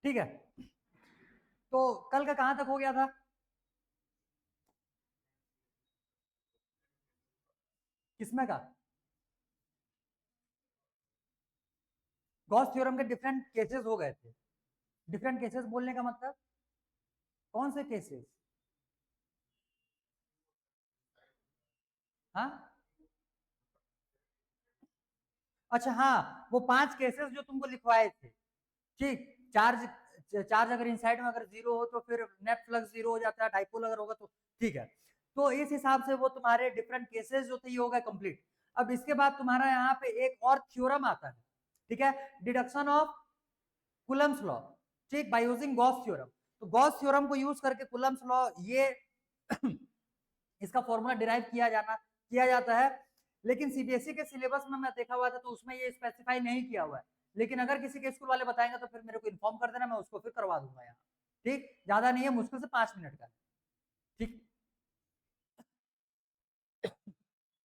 ठीक है, तो कल का कहां तक हो गया था? किसमें का? गॉस थ्योरम के डिफरेंट केसेस हो गए थे। डिफरेंट केसेस बोलने का मतलब कौन से केसेस? हाँ, अच्छा हाँ, वो 5 केसेस जो तुमको लिखवाए थे। ठीक, चार्ज चार्ज अगर इनसाइड में अगर जीरो हो तो फिर नेट फ्लक्स जीरो हो जाता है, डाइपोल अगर होगा तो ठीक है। तो इस हिसाब से वो तुम्हारे डिफरेंट केसेस जो थे ये हो गए कंप्लीट। अब इसके बाद तुम्हारा यहाँ पे एक और थ्योरम आता है, ठीक है, डिडक्शन ऑफ कुलम्स लॉ, ठीक, बाय यूजिंग गॉस थ्योरम। तो गॉस थ्योरम को यूज करके कुलम्स लॉ ये इसका फॉर्मूला डिराइव किया जाता है। लेकिन सीबीएसई के सिलेबस में मैं देखा हुआ था तो उसमें ये स्पेसिफाई नहीं किया हुआ है। लेकिन अगर किसी के स्कूल वाले बताएंगे तो फिर मेरे को इन्फॉर्म कर देना, मैं उसको फिर करवा दूंगा यहाँ। ठीक, ज्यादा नहीं है, मुश्किल से 5 मिनट का। ठीक,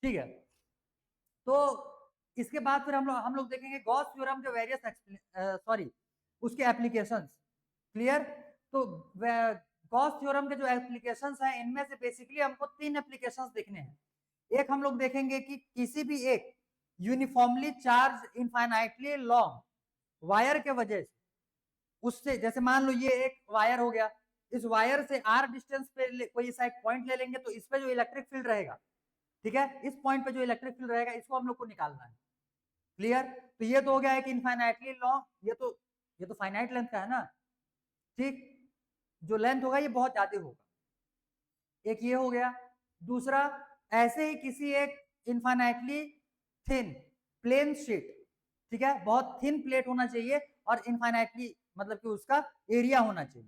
ठीक है। तो इसके बाद फिर हम लोग देखेंगे गॉस थ्योरम के वेरियस सॉरी उसके एप्लीकेशंस। क्लियर? तो गॉस थ्योरम के जो एप्लीकेशंस हैं इनमें से बेसिकली हमको 3 एप्लीकेशंस देखने हैं। एक हम लोग देखेंगे कि किसी भी एक uniformly charge infinitely long wire के वजह से, उससे जैसे मान लो ये एक वायर हो गया, इस वायर से आर डिस्टेंस पे कोई सा एक पॉइंट ले लेंगे तो इस पे जो इलेक्ट्रिक फील्ड रहेगा, ठीक है, इस पॉइंट पे जो इलेक्ट्रिक फील्ड रहेगा इसको हम लोग को निकालना है। क्लियर? तो ये तो हो गया है कि इनफाइनाइटली लॉन्ग, ये तो फाइनाइट लेंथ का है ना। ठीक, जो लेंथ होगा ये बहुत ज्यादा होगा। एक ये हो गया। दूसरा, ऐसे ही किसी एक इनफाइनाइटली थिन प्लेन शीट, ठीक है, बहुत थिन प्लेट होना चाहिए और इनफाइनाइटली मतलब कि उसका एरिया होना चाहिए,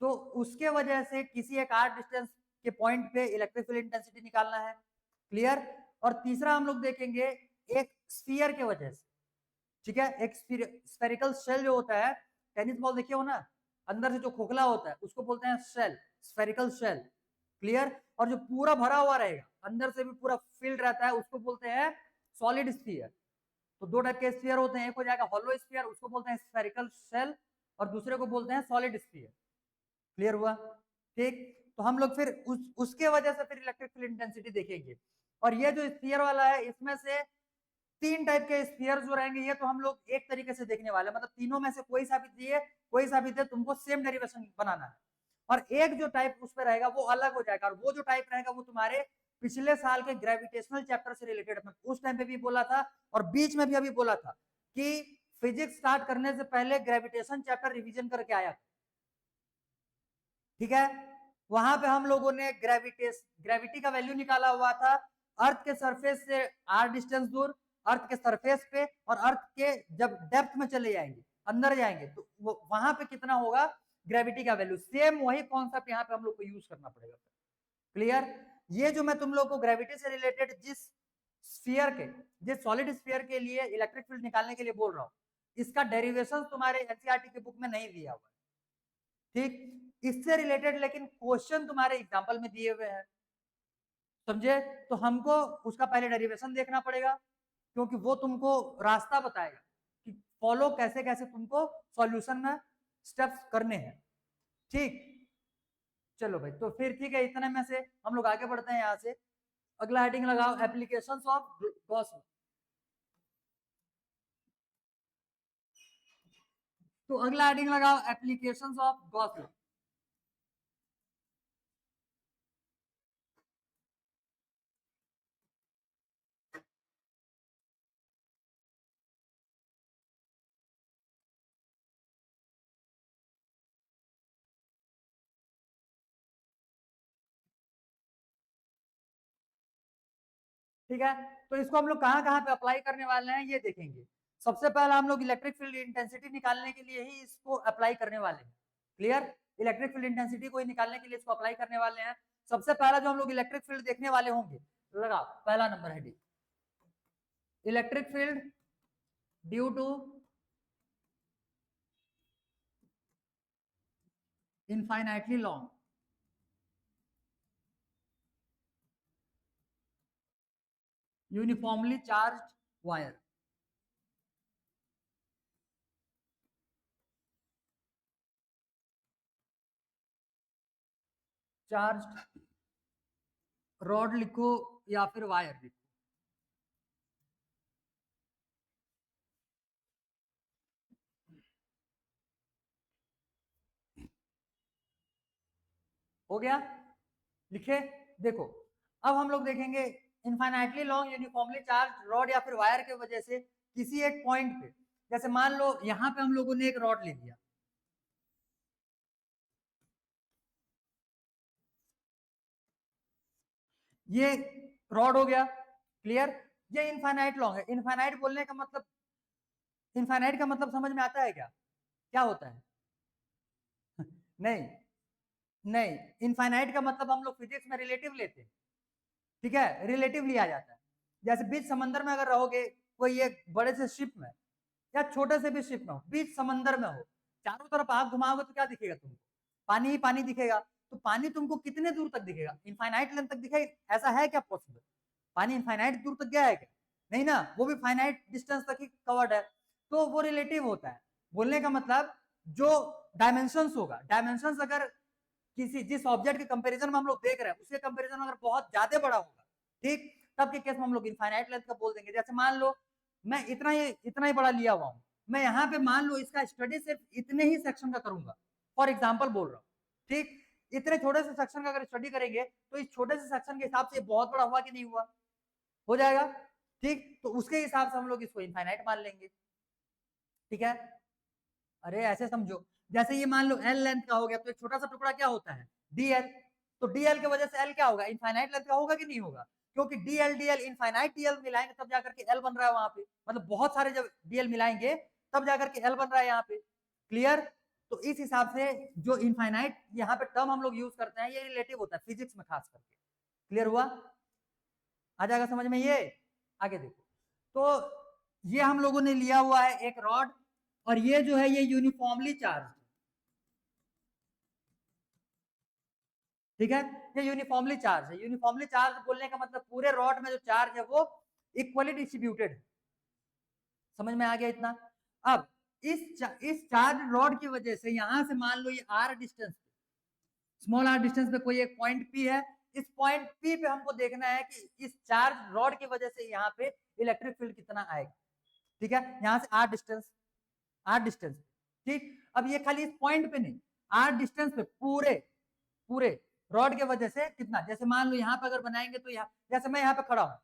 तो उसके वजह से किसी एक आर डिस्टेंस के पॉइंट पे इलेक्ट्रिक फील्ड इंटेंसिटी निकालना है। क्लियर? और तीसरा हम लोग देखेंगे एक स्फीयर के वजह से, ठीक है, एक स्फेरिकल शेल जो होता है, टेनिस बॉल देखिए हो ना, अंदर से जो खोखला होता है उसको बोलते हैं शेल, स्फेरिकल शेल। क्लियर? और जो पूरा भरा हुआ रहेगा, अंदर से भी पूरा फिल्ड रहता है, उसको बोलते हैं सॉलिड स्फीयर। तो दो टाइप के स्फीयर होते हैं, एक हो जाएगा हॉलो स्फीयर, उसको बोलते हैं स्फेरिकल शेल, और दूसरे को बोलते हैं सॉलिड स्फीयर। क्लियर हुआ? ठीक, तो हम लोग फिर उसके वजह से फिर इलेक्ट्रिक फील्ड इंटेंसिटी देखेंगे। और ये जो स्फीयर वाला है इसमें से 3 टाइप के स्फीयर जो रहेंगे ये तो हम लोग एक तरीके से देखने वाले हैं, मतलब तीनों में से कोई सा भी दिए, कोई सा भी दे, तुमको सेम डेरिवेशन बनाना है। और एक जो टाइप उस पर रहेगा वो अलग हो जाएगा, और वो जो टाइप रहेगा वो तुम्हारे पिछले साल के ग्रेविटेशनल चैप्टर से रिलेटेड। उस टाइम पे भी बोला था और बीच में भी अभी बोला था कि फिजिक्स स्टार्ट करने से पहले ग्रेविटेशन चैप्टर रिवीजन करके आया। ठीक है, वहां पे हम लोगों ने ग्रेविटी का वैल्यू निकाला हुआ था, अर्थ के सरफेस से आर डिस्टेंस दूर, अर्थ के सरफेस पे, और अर्थ के जब डेप्थ में चले जाएंगे, अंदर जाएंगे, तो वहां पे कितना होगा ग्रेविटी का वैल्यू। सेम वही कॉन्सेप्ट यहाँ पे हम लोग को यूज करना पड़ेगा। क्लियर? ये जो मैं तुम लोग को ग्रेविटी से रिलेटेड जिस सॉलिड स्फीयर के लिए इलेक्ट्रिक फील्ड निकालने के लिए बोल रहा हूँ, इसका डेरिवेशन तुम्हारे एनसीईआरटी की बुक में नहीं दिया हुआ है। ठीक, इससे रिलेटेड लेकिन क्वेश्चन तुम्हारे एग्जाम्पल में दिए हुए हैं। समझे? तो हमको उसका पहले डेरिवेशन देखना पड़ेगा, क्योंकि वो तुमको रास्ता बताएगा कि फॉलो कैसे कैसे तुमको सॉल्यूशन में स्टेप्स करने हैं। ठीक, चलो भाई, तो फिर ठीक है, इतने में से हम लोग आगे बढ़ते हैं यहाँ से। अगला हेडिंग लगाओ, एप्लीकेशंस ऑफ गॉस लॉ। तो अगला हेडिंग लगाओ, एप्लीकेशंस ऑफ गॉस लॉ। ठीक है, तो इसको हम लोग कहाँ कहाँ पे अप्लाई करने वाले हैं ये देखेंगे। सबसे पहले हम लोग इलेक्ट्रिक फील्ड इंटेंसिटी निकालने के लिए ही इसको अप्लाई करने वाले हैं। क्लियर? इलेक्ट्रिक फील्ड इंटेंसिटी को निकालने के लिए इसको अप्लाई करने वाले हैं। सबसे पहला जो हम लोग इलेक्ट्रिक फील्ड देखने वाले होंगे, लगा पहला नंबर है D, electric field due to infinitely long uniformly charge wire. Charge rod लिखो या फिर वायर लिखो, हो गया, लिखे। देखो अब हम लोग देखेंगे infinitely long uniformly charge rod या फिर वायर के वजह से किसी एक पॉइंट पे, जैसे मान लो यहां पे हम लोगों ने एक रॉड ले लिया, ये रॉड हो गया, क्लियर। ये इनफाइनाइट लॉन्ग है। इनफाइनाइट बोलने का मतलब, इनफाइनाइट का मतलब समझ में आता है क्या, क्या होता है? नहीं नहीं, इनफाइनाइट का मतलब हम लोग फिजिक्स में रिलेटिव लेते हैं, ठीक है, रिलेटिव लिया जाता है। जैसे बीच समंदर में अगर रहोगे, कोई एक बड़े से शिप में या छोटे से भी शिप में हो, बीच समंदर में हो, चारों तरफ आग घुमाओगे तो क्या दिखेगा तुमको? पानी ही पानी दिखेगा। तो पानी तुमको कितने दूर तक दिखेगा? इनफाइनाइट लेंथ तक दिखेगा? ऐसा है क्या पॉसिबल? पानी इनफाइनाइट दूर तक गया है क्या? नहीं ना, वो भी फाइनाइट डिस्टेंस तक ही कवर्ड है। तो वो रिलेटिव होता है। बोलने का मतलब जो डायमेंशंस होगा, डायमेंशंस अगर किसी जिस ऑब्जेक्ट के कंपैरिजन में हम लोग देख रहे हैं उसके कंपैरिजन में अगर बहुत ज्यादा बड़ा होगा, ठीक, तब के केस में हम लोग इनफाइनाइट लेंथ का बोल देंगे। जैसे मान लो मैं इतना ही बड़ा लिया हुआ हूं, मैं यहाँ पे मान लो इसका स्टडी सिर्फ इतने ही सेक्शन का करूंगा, फॉर एग्जाम्पल बोल रहा हूँ, ठीक। इतने छोटे से सेक्शन का अगर स्टडी करेंगे तो इस छोटे से सेक्शन के हिसाब से बहुत बड़ा हुआ कि नहीं हुआ? हो जाएगा, ठीक। तो उसके हिसाब से हम लोग इसको इनफाइनाइट मान लेंगे, ठीक है। अरे ऐसे समझो, जैसे ये मान लो एल लेंथ का हो गया, तो एक छोटा सा टुकड़ा क्या होता है? डीएल। तो डीएल की वजह से एल क्या होगा? इनफाइनाइट लेंथ का होगा कि नहीं होगा? क्योंकि डीएल डीएल इनफाइनाइट डीएल मिलाएंगे तब जाकर के एल बन रहा है वहां पे, मतलब बहुत सारे जब डीएल मिलाएंगे तब जाकर के एल बन रहा है यहाँ पे, क्लियर। तो इस हिसाब से जो इनफाइनाइट यहाँ पे टर्म हम लोग यूज करते हैं, ये रिलेटिव होता है फिजिक्स में खास करके, क्लियर हुआ? आ जाएगा समझ में ये? आगे देखो, तो ये हम लोगों ने लिया हुआ है एक रॉड, और ये जो है ये यूनिफॉर्मली चार्ज, ठीक है। ये यूनिफॉर्मली चार्ज है। यूनिफॉर्मली चार्ज बोलने का मतलब पूरे रॉड में जो चार्ज है वो इक्वली डिस्ट्रीब्यूटेड है। समझ में आ गया इतना? अब इस चार्ज रॉड की वजह से यहां से मान लो ये R distance, small R distance पे कोई एक पॉइंट पी है, इस पॉइंट पी पे हमको देखना है कि इस चार्ज रॉड की वजह से यहाँ पे इलेक्ट्रिक फील्ड कितना आएगा, ठीक है। यहाँ से आर डिस्टेंस, आर डिस्टेंस, ठीक। अब ये खाली इस पॉइंट पे नहीं, आर डिस्टेंस पे पूरे पूरे रॉड के वजह से कितना, जैसे मान लो यहाँ पे अगर बनाएंगे तो यहाँ, जैसे मैं यहाँ पे खड़ा हूँ,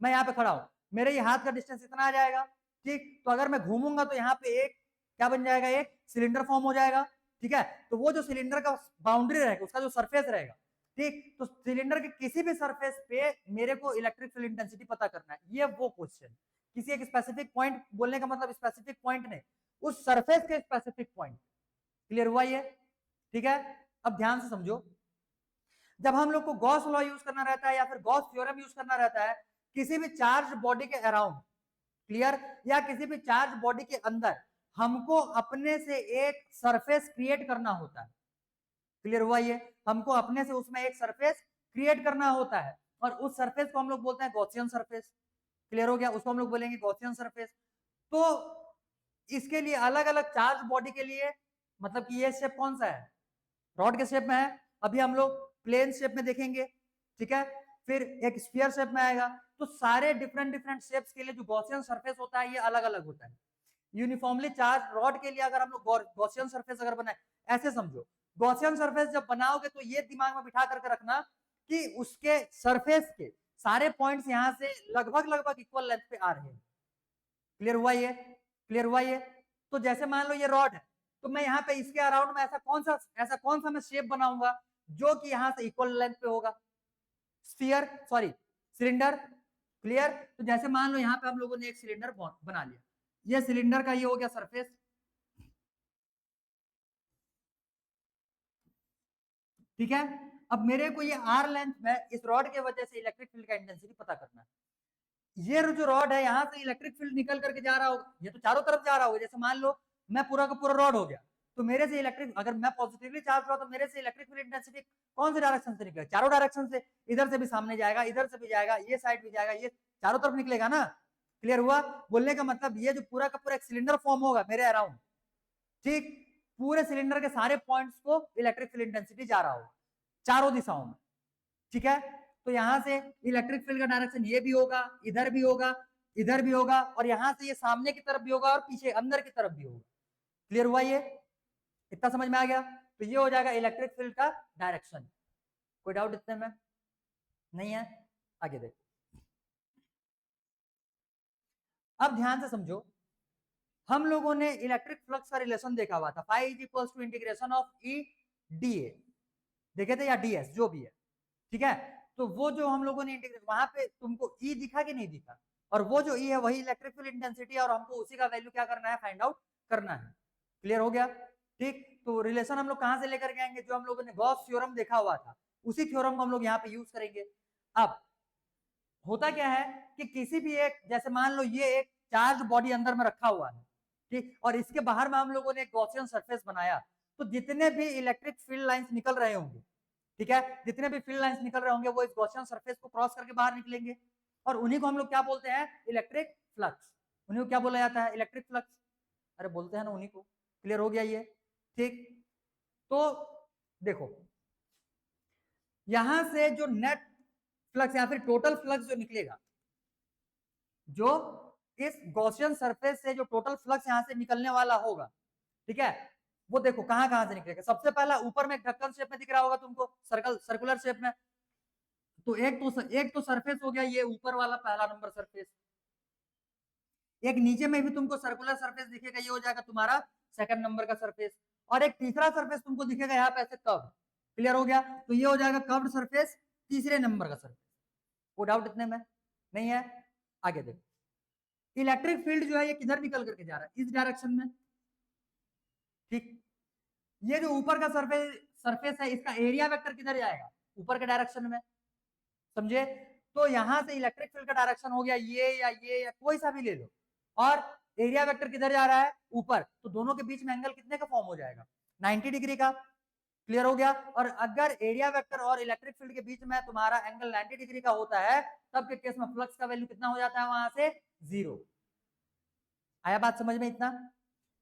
मैं यहाँ पे खड़ा हूँ, मेरे ये हाथ का डिस्टेंस इतना आ जाएगा, ठीक। तो अगर मैं घूमूंगा तो यहाँ पे एक क्या बन जाएगा? एक सिलेंडर फॉर्म हो जाएगा, ठीक है। तो वो जो सिलेंडर का बाउंड्री रहेगा, उसका जो सरफेस रहेगा, ठीक, तो सिलेंडर के किसी भी सरफेस पे मेरे को इलेक्ट्रिक फील्ड इंटेंसिटी पता करना है। ये वो क्वेश्चन, किसी एक स्पेसिफिक पॉइंट बोलने का मतलब स्पेसिफिक पॉइंट नहीं, उस सरफेस के स्पेसिफिक पॉइंट, क्लियर हुआ ये? ठीक है। अब ध्यान से समझो, जब हम लोग को गॉस लॉ यूज करना रहता है या फिर गॉस थ्योरम यूज करना रहता है किसी भी चार्ज बॉडी के अराउंड, क्लियर, या किसी भी चार्ज बॉडी के अंदर, हमको अपने से एक सरफेस क्रिएट करना होता है, क्लियर हुआ ये? हमको अपने से उसमें एक सरफेस क्रिएट करना होता है, और उस सरफेस को हम लोग बोलते हैं गॉसियन सरफेस, क्लियर हो गया? उसको हम लोग बोलेंगे गॉसियन सरफेस। तो इसके लिए अलग अलग चार्ज बॉडी के लिए, मतलब कि ये शेप कौन सा है? रॉड के शेप में है। अभी हम लोग प्लेन शेप में देखेंगे, ठीक है, फिर एक स्फीयर शेप में आएगा। तो सारे डिफरेंट डिफरेंट शेप्स के लिए जो गॉसियन सरफेस होता है ये अलग अलग होता है। यूनिफॉर्मली चार्ज रॉड के लिए अगर हम लोग गॉसियन सरफेस अगर बनाए, ऐसे समझो, गॉसियन सरफेस जब बनाओगे तो ये दिमाग में बिठा करके रखना कि उसके सरफेस के सारे पॉइंट्स यहां से लगभग लगभग इक्वल लेंथ पे आ रहे हैं, क्लियर हुआ ये? क्लियर हुआ ये? तो जैसे मान लो ये रॉड है, तो मैं यहाँ पे इसके अराउंड में ऐसा कौन सा मैं शेप बनाऊंगा जो कि यहाँ से इक्वल लेंथ पे होगा? Sphere, sorry, cylinder, clear. तो जैसे मान लो यहाँ पे हम लोगों ने एक सिलेंडर बना लिया, ये सिलेंडर का ये हो गया सरफेस, ठीक है। अब मेरे को ये आर लेंथ में इस रॉड के वजह से इलेक्ट्रिक फील्ड का इंटेंसिटी पता करना है। ये जो रॉड है यहाँ से इलेक्ट्रिक फील्ड निकल करके जा रहा होगा, ये तो चारों तरफ जा रहा होगा। जैसे मान लो मैं पूरा का पूरा रॉड हो गया, तो मेरे से इलेक्ट्रिक, अगर मैं पॉजिटिवली चार्ज हुआ तो मेरे से इलेक्ट्रिक फील्ड इंटेंसिटी कौन से डायरेक्शन से निकलेगा? चारों डायरेक्शन से। इधर से भी सामने जाएगा, इधर से भी जाएगा, ये साइड भी जाएगा, ये चारों तरफ निकलेगा ना, क्लियर हुआ? बोलने का मतलब ये जो पूरा का पूरा एक सिलेंडर फॉर्म होगा मेरे अराउंड, ठीक, पूरे सिलेंडर के सारे पॉइंट्स को इलेक्ट्रिक फील्ड इंटेंसिटी जा रहा होगा। चारों दिशाओं में, ठीक है। तो यहां से इलेक्ट्रिक फील्ड का डायरेक्शन ये भी होगा, इधर भी होगा, इधर भी होगा, और यहां से ये सामने की तरफ भी होगा और पीछे अंदर की तरफ भी होगा। क्लियर हुआ? ये इतना समझ में आ गया? तो ये हो जाएगा इलेक्ट्रिक फील्ड का डायरेक्शन। कोई डाउट इतने में नहीं है? आगे देखो, अब ध्यान से समझो, हम लोगों ने इलेक्ट्रिक फ्लक्स का रिलेशन देखा हुआ था, phi is equals to integration of E D A, देखे थे, या डी एस, जो भी है, ठीक है। तो वो जो हम लोगों ने इंटीग्रेट, वहां पे तुमको ई दिखा कि नहीं दिखा? और वो जो ई है वही इलेक्ट्रिक फील्ड इंटेंसिटी है, और हमको उसी का वैल्यू क्या करना है, फाइंड आउट करना है। क्लियर हो गया? ठीक। तो रिलेशन हम लोग कहां से लेकर के आएंगे? जो हम लोगों ने गॉस थ्योरम देखा हुआ था, उसी थ्योरम को हम लोग यहाँ पे यूज करेंगे। अब होता क्या है कि किसी भी एक, जैसे मान लो ये एक चार्ज बॉडी अंदर में रखा हुआ है, ठीक, और इसके बाहर में हम लोगों ने एक गॉसियन सरफेस बनाया, तो जितने भी इलेक्ट्रिक फील्ड लाइंस निकल रहे होंगे, ठीक है, जितने भी फील्ड लाइंस निकल रहे होंगे वो इस गॉसियन सरफेस को क्रॉस करके बाहर निकलेंगे, और उन्हीं को हम लोग क्या बोलते हैं, इलेक्ट्रिक फ्लक्स। उन्हीं को क्या बोला जाता है, इलेक्ट्रिक फ्लक्स। अरे बोलते हैं ना उन्हीं को। क्लियर हो गया ये? ठीक। तो देखो, यहां से जो नेट फ्लक्स या फिर टोटल फ्लक्स जो निकलेगा, जो इस गॉसियन सरफेस से जो टोटल फ्लक्स यहां से निकलने वाला होगा, ठीक है, वो देखो कहां कहां से निकलेगा। सबसे पहला ऊपर में एक ढक्कन शेप में दिख रहा होगा तुमको, सर्कुलर शेप में। तो एक तो सरफेस हो गया ये ऊपर वाला पहला नंबर सरफेस। एक नीचे में भी तुमको सर्कुलर सरफेस दिखेगा, ये हो जाएगा तुम्हारा सेकंड नंबर का सरफेस। और एक तीसरा सरफेस तुमको दिखेगा यहाँ पे ऐसे कर्व। क्लियर हो गया? तो ये हो जाएगा कर्व्ड सरफेस, तीसरे नंबर का सरफेस। वो डाउट इतने में नहीं है? आगे देखो, इलेक्ट्रिक फील्ड जो है ये किधर निकल करके जा रहा है, इस डायरेक्शन में, ठीक। ये जो ऊपर का सरफेस है, इसका एरिया वेक्टर किधर जाएगा, ऊपर के डायरेक्शन में, समझे? तो यहां से इलेक्ट्रिक फील्ड का डायरेक्शन हो गया ये या कोई सा भी ले लो, और एरिया वेक्टर किधर जा रहा है, ऊपर। तो दोनों के बीच में एंगल कितने का फॉर्म हो जाएगा, 90 डिग्री का। क्लियर हो गया? और अगर एरिया वेक्टर और इलेक्ट्रिक फील्ड के बीच में तुम्हारा एंगल 90 डिग्री का होता है, तब के केस में फ्लक्स का वैल्यू कितना हो जाता है, वहां से 0। आया बात समझ में इतना?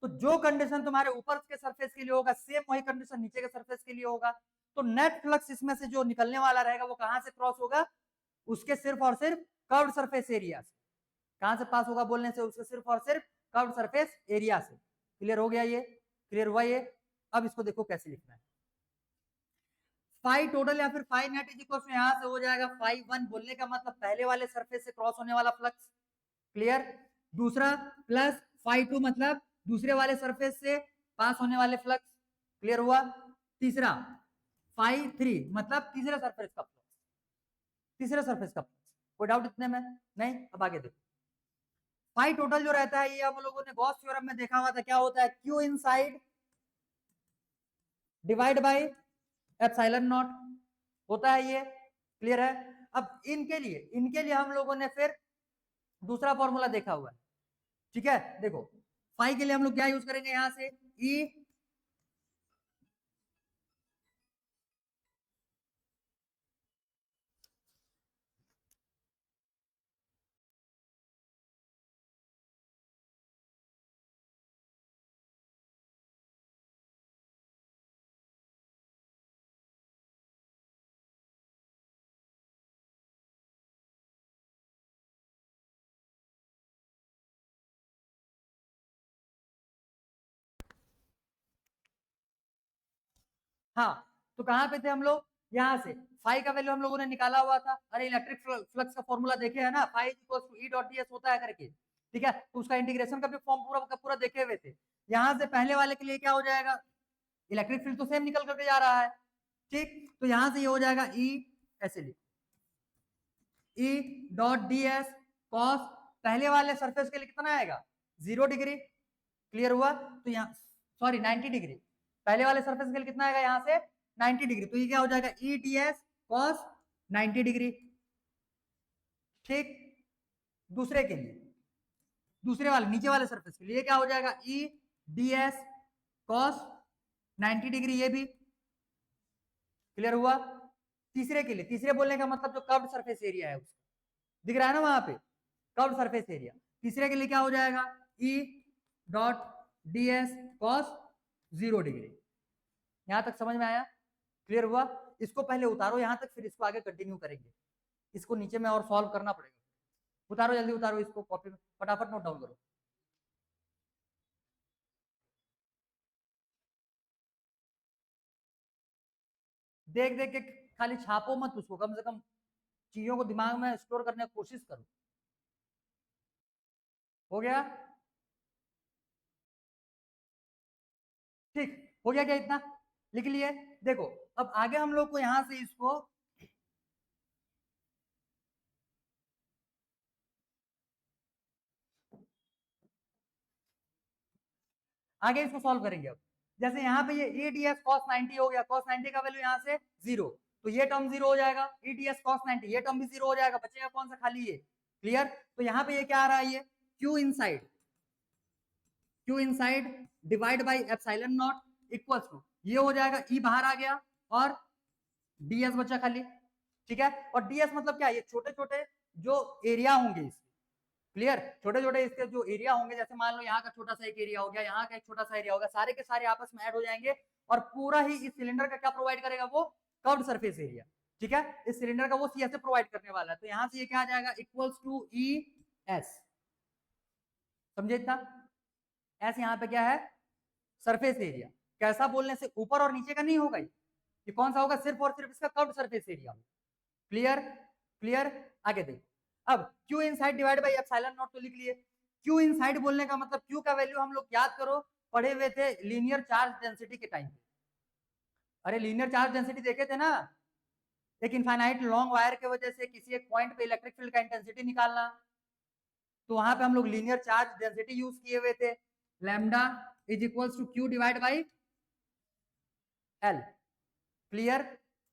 तो जो कंडीशन तुम्हारे ऊपर के सरफेस के लिए होगा, सेम वही कंडीशन नीचे के सरफेस के लिए होगा। तो नेट फ्लक्स इसमें से जो निकलने वाला रहेगा वो कहां से क्रॉस होगा, उसके सिर्फ और सिर्फ कर्व्ड सरफेस एरिया से। कहां से पास होगा बोलने से, उसके सिर्फ और सिर्फ कर्व्ड सरफेस एरिया से। क्लियर हो गया ये? क्लियर हुआ ये? अब इसको देखो कैसे लिखना है। फाई टोटल या फिर phi net is equal to, यहां से हो जाएगा फाई 1, बोलने का मतलब पहले वाले सरफेस से क्रॉस होने वाला फ्लक्स। क्लियर? दूसरा प्लस फाई 2 मतलब दूसरे वाले सरफेस से पास होने वाले फ्लक्स। क्लियर हुआ? तीसरा फाई 3 मतलब तीसरे सरफेस का फ्लक्स, तीसरे सरफेस का फ्लक्स। कोई डाउट इतने में नहीं? अब आगे देखो, फाई टोटल जो रहता है ये हम लोगों ने गॉस थ्योरम में देखा हुआ था, क्या होता है, Q inside divide by epsilon not होता है ये। क्लियर है? अब इनके लिए हम लोगों ने फिर दूसरा फॉर्मूला देखा हुआ है, ठीक है। देखो, फाई के लिए हम लोग क्या यूज करेंगे, यहां से ई हाँ, तो कहां पे थे हम लोग, यहां से फाई का वैल्यू हम लोगों ने निकाला हुआ था। अरे इलेक्ट्रिक फ्लक्स का फॉर्मूला देखे है ना, phi equals to E dot DS होता है करके, ठीक है। तो उसका इंटीग्रेशन का भी फॉर्म पूरा का पूरा देखे हुए थे। यहां से पहले वाले के लिए क्या हो जाएगा, इलेक्ट्रिक फील्ड तो सेम निकल करके जा रहा है, ठीक। तो यहां से ये हो जाएगा ई, ऐसे लिख, E dot D S cos, पहले वाले सरफेस के लिए कितना आएगा, 0 डिग्री। क्लियर हुआ? तो यहाँ सॉरी 90 डिग्री, पहले वाले सरफेस के लिए कितना आएगा, यहाँ से 90 डिग्री। तो ये क्या हो जाएगा, ई डी एस कॉस 90 डिग्री, ठीक। दूसरे के लिए, दूसरे वाले नीचे वाले सरफेस के लिए क्या हो जाएगा, ई डी एस कॉस 90 डिग्री, ये भी। क्लियर हुआ? तीसरे के लिए, तीसरे बोलने का मतलब जो कर्व्ड सरफेस एरिया है उसका दिख रहा है ना वहां पे, कर्व्ड सरफेस एरिया। तीसरे के लिए क्या हो जाएगा, E dot D S cos 0 degree. यहां तक समझ में आया? क्लियर हुआ? इसको पहले उतारो यहाँ तक, फिर इसको आगे कंटिन्यू करेंगे। इसको नीचे में और सॉल्व करना पड़ेगा। उतारो, जल्दी उतारो इसको, कॉपी में फटाफट नोट डाउन करो। देख देख के खाली छापो मत उसको, कम से कम चीजों को दिमाग में स्टोर करने की कोशिश करो। हो गया? ठीक हो गया क्या? इतना लिख लिए। देखो अब आगे हम लोग को यहां से इसको आगे इसको सॉल्व करेंगे। अब जैसे यहाँ पे ये EDS cos 90 हो गया, cos 90 का वैल्यू यहाँ से 0, तो ये टर्म 0 हो जाएगा। EDS cos 90 ये टर्म भी 0 हो जाएगा, बचेगा कौन सा? खाली ये। क्लियर? तो यहाँ पे ये क्या आ रहा है? ये Q inside divide by epsilon naught equals to, ये हो जाएगा E बाहर आ गया और DS बचा खाली। ठीक है? और DS मतलब क्या है? ये छोटे छोटे जो एरिया होंगे इसके, क्लियर, छोटे छोटे इसके जो एरिया होंगे, जैसे मान लो यहाँ का छोटा सा एक एरिया हो गया, यहाँ का एक छोटा सा एरिया होगा, सारे के सारे आपस में ऐड हो जाएंगे और पूरा ही इस सिलेंडर का क्या प्रोवाइड करेगा? वो कर्व्ड सरफेस एरिया। ठीक है? इस सिलेंडर का वो CSA प्रोवाइड करने वाला है। तो यहाँ से ये क्या आ जाएगा? Equals to ES। समझे इतना? एस यहाँ पे क्या है? Surface area. कैसा बोलने से? ऊपर और नीचे का नहीं होगा, ये कौन सा होगा? सिर्फ और सिर्फ इसका curved surface area. Clear? Clear? आगे देखो। अब Q inside divide by epsilon not तो लिख लिए। Q इनसाइड बोलने का मतलब, Q का वैल्यू हम लोग याद करो, पढ़े हुए थे लीनियर चार्ज डेंसिटी के टाइम पे। अरे लीनियर चार्ज डेंसिटी देखे थे ना, एक इनफाइनाइट लॉन्ग वायर के वजह से किसी एक पॉइंट पे इलेक्ट्रिक फील्ड का इंटेंसिटी निकालना, तो वहां पे हम लोग लीनियर चार्ज डेंसिटी यूज किए हुए थे। Lambda is equals to Q divide by L। Clear?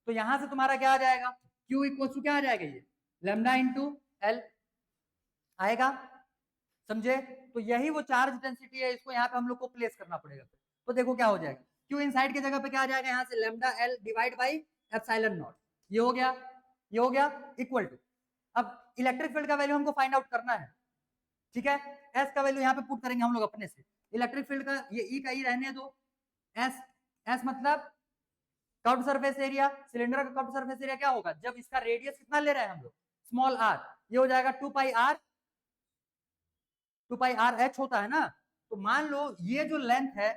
तो यहां से तुम्हारा क्या आ जाएगा? Q इक्वल्स टू क्या आ जाएगा? ये लैम्डा इंटू L आएगा। समझे? तो यही वो चार्ज डेंसिटी है, इसको यहाँ पे हम लोग को प्लेस करना पड़ेगा। तो देखो क्या हो जाएगा, Q इनसाइड की जगह पे क्या आ जाएगा? यहाँ से lambda L divide by epsilon not. ये हो गया, ये हो गया, इक्वल टू, अब इलेक्ट्रिक फील्ड का वैल्यू हमको फाइंड आउट करना है। ठीक है? S का वैल्यू यहाँ पे पुट करेंगे हम लोग अपने से। इलेक्ट्रिक फील्ड का ये E का E रहने दो। S मतलब कर्व्ड सरफेस एरिया। सिलेंडर का कर्व्ड सरफेस एरिया क्या होगा? जब इसका रेडियस कितना ले रहे हैं हम लोग? स्मॉल r, ये हो जाएगा 2 पाई आर एच होता है ना। तो मान लो ये जो लेंथ है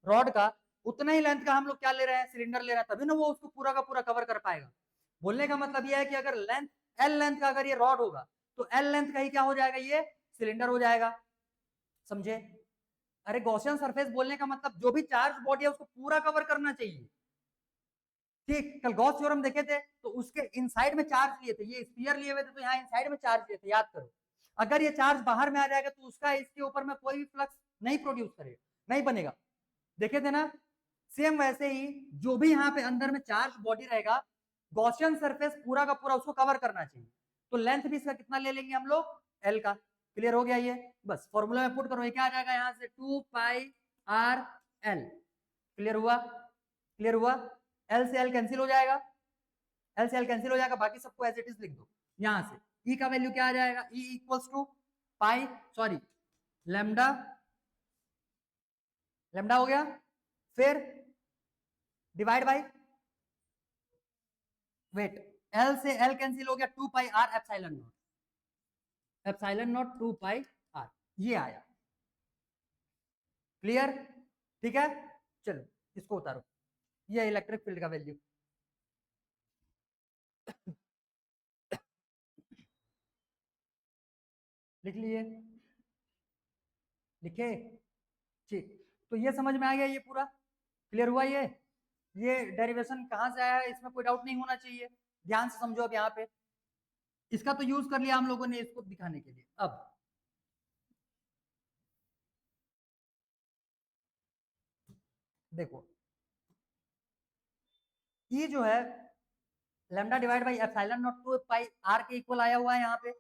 रॉड का, उतना ही लेंथ का हम लोग क्या ले रहे हैं? सिलेंडर ले रहे हैं, तभी ना वो उसको पूरा का पूरा कवर कर पाएगा। बोलने का मतलब ये है कि अगर लेंथ L लेंथ का अगर ये रॉड होगा, तो L लेंथ का ही क्या हो जाएगा? ये सिलेंडर हो जाएगा। समझे? अरे गॉसियन सरफेस बोलने का मतलब जो भी चार्ज बॉडी है उसको पूरा कवर करना चाहिए। ठीक, कल गॉस थ्योरम देखे थे, तो उसके इनसाइड में चार्ज लिए थे, ये स्फीयर लिए हुए थे, तो यहाँ इनसाइड में चार्ज लिए थे, याद करो। अगर ये चार्ज बाहर में आ जाएगा तो उसका इसके ऊपर में कोई भी फ्लक्स नहीं प्रोड्यूस करेगा, नहीं बनेगा। देखे थे ना? सेम वैसे ही जो भी यहाँ पे अंदर में चार्ज बॉडी रहेगा, गॉसियन सरफेस पूरा का पूरा उसको कवर करना चाहिए। तो लेंथ भी इसका कितना ले लेंगे हम लोग? L का। क्लियर हो गया? ये बस फॉर्मूला में पुट करो, ये क्या आ जाएगा यहाँ से? 2 पाई आर एल। क्लियर हुआ? क्लियर हुआ? L से L कैंसिल हो जाएगा, L से L कैंसिल हो जाएगा, बाकी सबको एज इट इज लिख दो। यहां से E का वैल्यू क्या आ जाएगा? E equals to pi, sorry, lambda, lambda हो गया, फिर डिवाइड बाई, वेट, L से L कैंसिल हो गया, 2 pi R epsilon naught, epsilon naught 2 pi R, ये आया। क्लियर? ठीक है? चलो इसको उतारो, ये इलेक्ट्रिक फील्ड का वैल्यू। लिख लिए? लिखे? ठीक, तो ये समझ में आ गया, ये पूरा क्लियर हुआ। ये डेरिवेशन कहाँ से आया है, इसमें कोई डाउट नहीं होना चाहिए। ध्यान से समझो। अब यहाँ पे इसका तो यूज कर लिया हम लोगों ने इसको दिखाने के लिए। अब देखो, ये जो है lambda divide by epsilon naught 2 pi R के इक्वल आया हुआ है यहाँ पे।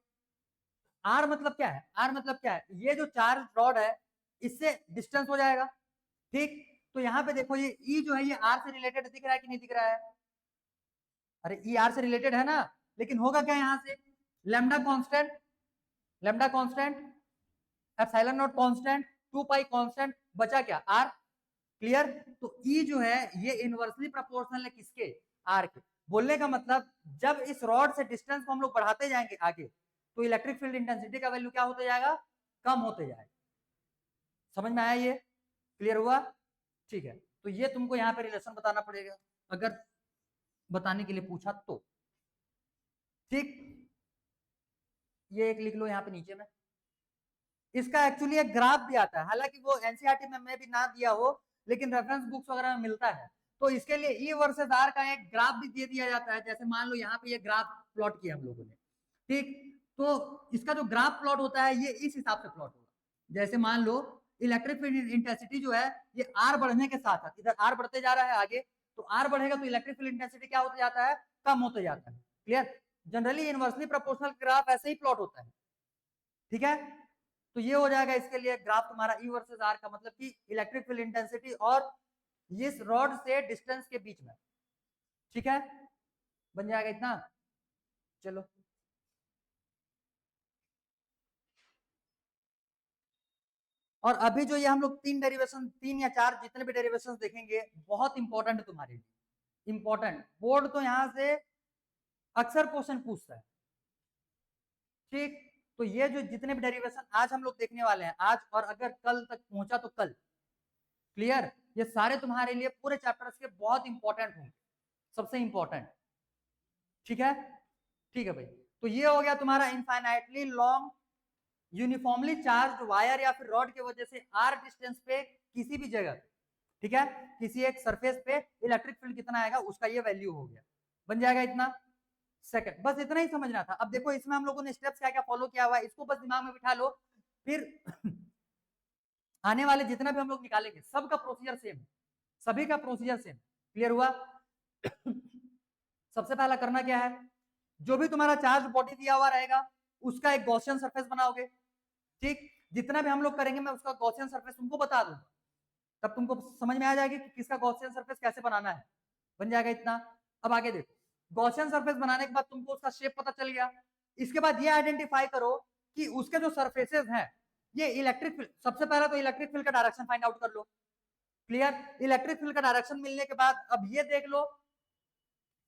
आर मतलब क्या है? आर मतलब क्या है? ये जो चार्ज रॉड है इससे डिस्टेंस हो जाएगा। ठीक, तो यहाँ पे देखो ये ई जो है ये आर से रिलेटेड दिख रहा है कि नहीं दिख रहा है? अरे ई आर से रिलेटेड है ना, लेकिन होगा क्या यहाँ से? Lambda constant, lambda constant, epsilon not constant, 2 pi constant, बचा क्या? आर। क्लियर? तो ई जो है ये इनवर्सली प्रोपोर्शनल है किसके? आर के। बोलने का मतलब जब इस रॉड से डिस्टेंस को हम लोग बढ़ाते जाएंगे आगे, तो इलेक्ट्रिक फील्ड इंटेंसिटी का वैल्यू क्या होते जाएगा, कम होते जाएगा। समझ में आया ये, क्लियर हुआ? ठीक है, तो ये तुमको यहाँ पे रिलेशन बताना पड़ेगा अगर बताने के लिए पूछा तो। ठीक, ये एक लिख लो यहाँ पे नीचे में। इसका एक्चुअली एक ग्राफ भी आता है, हालांकि वो एनसीईआरटी में भी ना दिया हो, लेकिन रेफरेंस बुक्स वगैरह में मिलता है। तो इसके लिए ई वर्सेस आर का एक ग्राफ भी दे दिया जाता है। जैसे मान लो यहाँ पे ये ग्राफ प्लॉट किया हम लोगों ने, ठीक, तो इसका जो ग्राफ प्लॉट होता है ये इस हिसाब से प्लॉट होगा। जैसे मान लो इलेक्ट्रिक फील्ड इंटेंसिटी जो है ये आर बढ़ने के साथ साथ इधर आर बढ़ते जा रहा है आगे, तो आर बढ़ेगा तो इलेक्ट्रिक फील्ड इंटेंसिटी क्या होता जाता है, कम होते जाता है। Clear? Generally inversely proportional graph ऐसे ही प्लॉट होता है। ठीक है, तो ये हो जाएगा इसके लिए ग्राफ तुम्हारा ई वर्सेस आर का मतलब कि इलेक्ट्रिक फील्ड इंटेंसिटी और इस रॉड से डिस्टेंस के बीच में। ठीक है, बन जाएगा इतना। चलो और अभी जो ये हम लोग 3 या 4 जितने भी डेरिवेशन देखेंगे बहुत इंपॉर्टेंट है तुम्हारे लिए, इंपॉर्टेंट। बोर्ड तो यहां से अक्सर क्वेश्चन पूछता है। ठीक, तो ये जो जितने भी डेरिवेशन आज हम लोग देखने वाले हैं आज, और अगर कल तक पहुंचा तो कल, क्लियर, ये सारे तुम्हारे लिए पूरे चैप्टर्स के बहुत इंपॉर्टेंट होंगे, सबसे इंपॉर्टेंट। ठीक है, ठीक है भाई, तो ये हो गया तुम्हारा infinitely long uniformly charge wire या फिर रॉड की वजह से आर डिस्टेंस पे किसी भी जगह, ठीक है, किसी एक सरफेस पे इलेक्ट्रिक फील्ड कितना आएगा उसका ये वैल्यू हो गया, बन जाएगा इतना। सेकंड, बस इतना ही समझना था। अब देखो इसमें हम लोगों ने स्टेप्स क्या क्या फॉलो किया हुआ है, इसको बस दिमाग में बिठा लो, फिर आने वाले जितना भी हम लोग निकालेंगे सबका प्रोसीजर सेम है, सभी का प्रोसीजर सेम। क्लियर हुआ? सबसे पहला करना क्या है, जो भी तुम्हारा चार्ज बॉडी दिया हुआ रहेगा उसका एक गॉसियन सरफेस बनाओगे। ठीक, जितना भी हम लोग करेंगे मैं उसका गॉसियन सरफेस तुमको बता दूंगा, तब तुमको समझ में आ जाएगी कि किसका गॉसियन सरफेस कैसे बनाना है। बन जाएगा इतना। अब आगे देखो, गॉसियन सरफेस बनाने के बाद तुमको उसका शेप पता चल गया। इसके बाद ये आइडेंटिफाई करो कि उसके जो सरफेसेस हैं ये इलेक्ट्रिक फील्ड, सबसे पहले तो इलेक्ट्रिक फील्ड का डायरेक्शन फाइंड आउट कर लो। क्लियर? इलेक्ट्रिक फील्ड का डायरेक्शन मिलने के बाद अब ये देख लो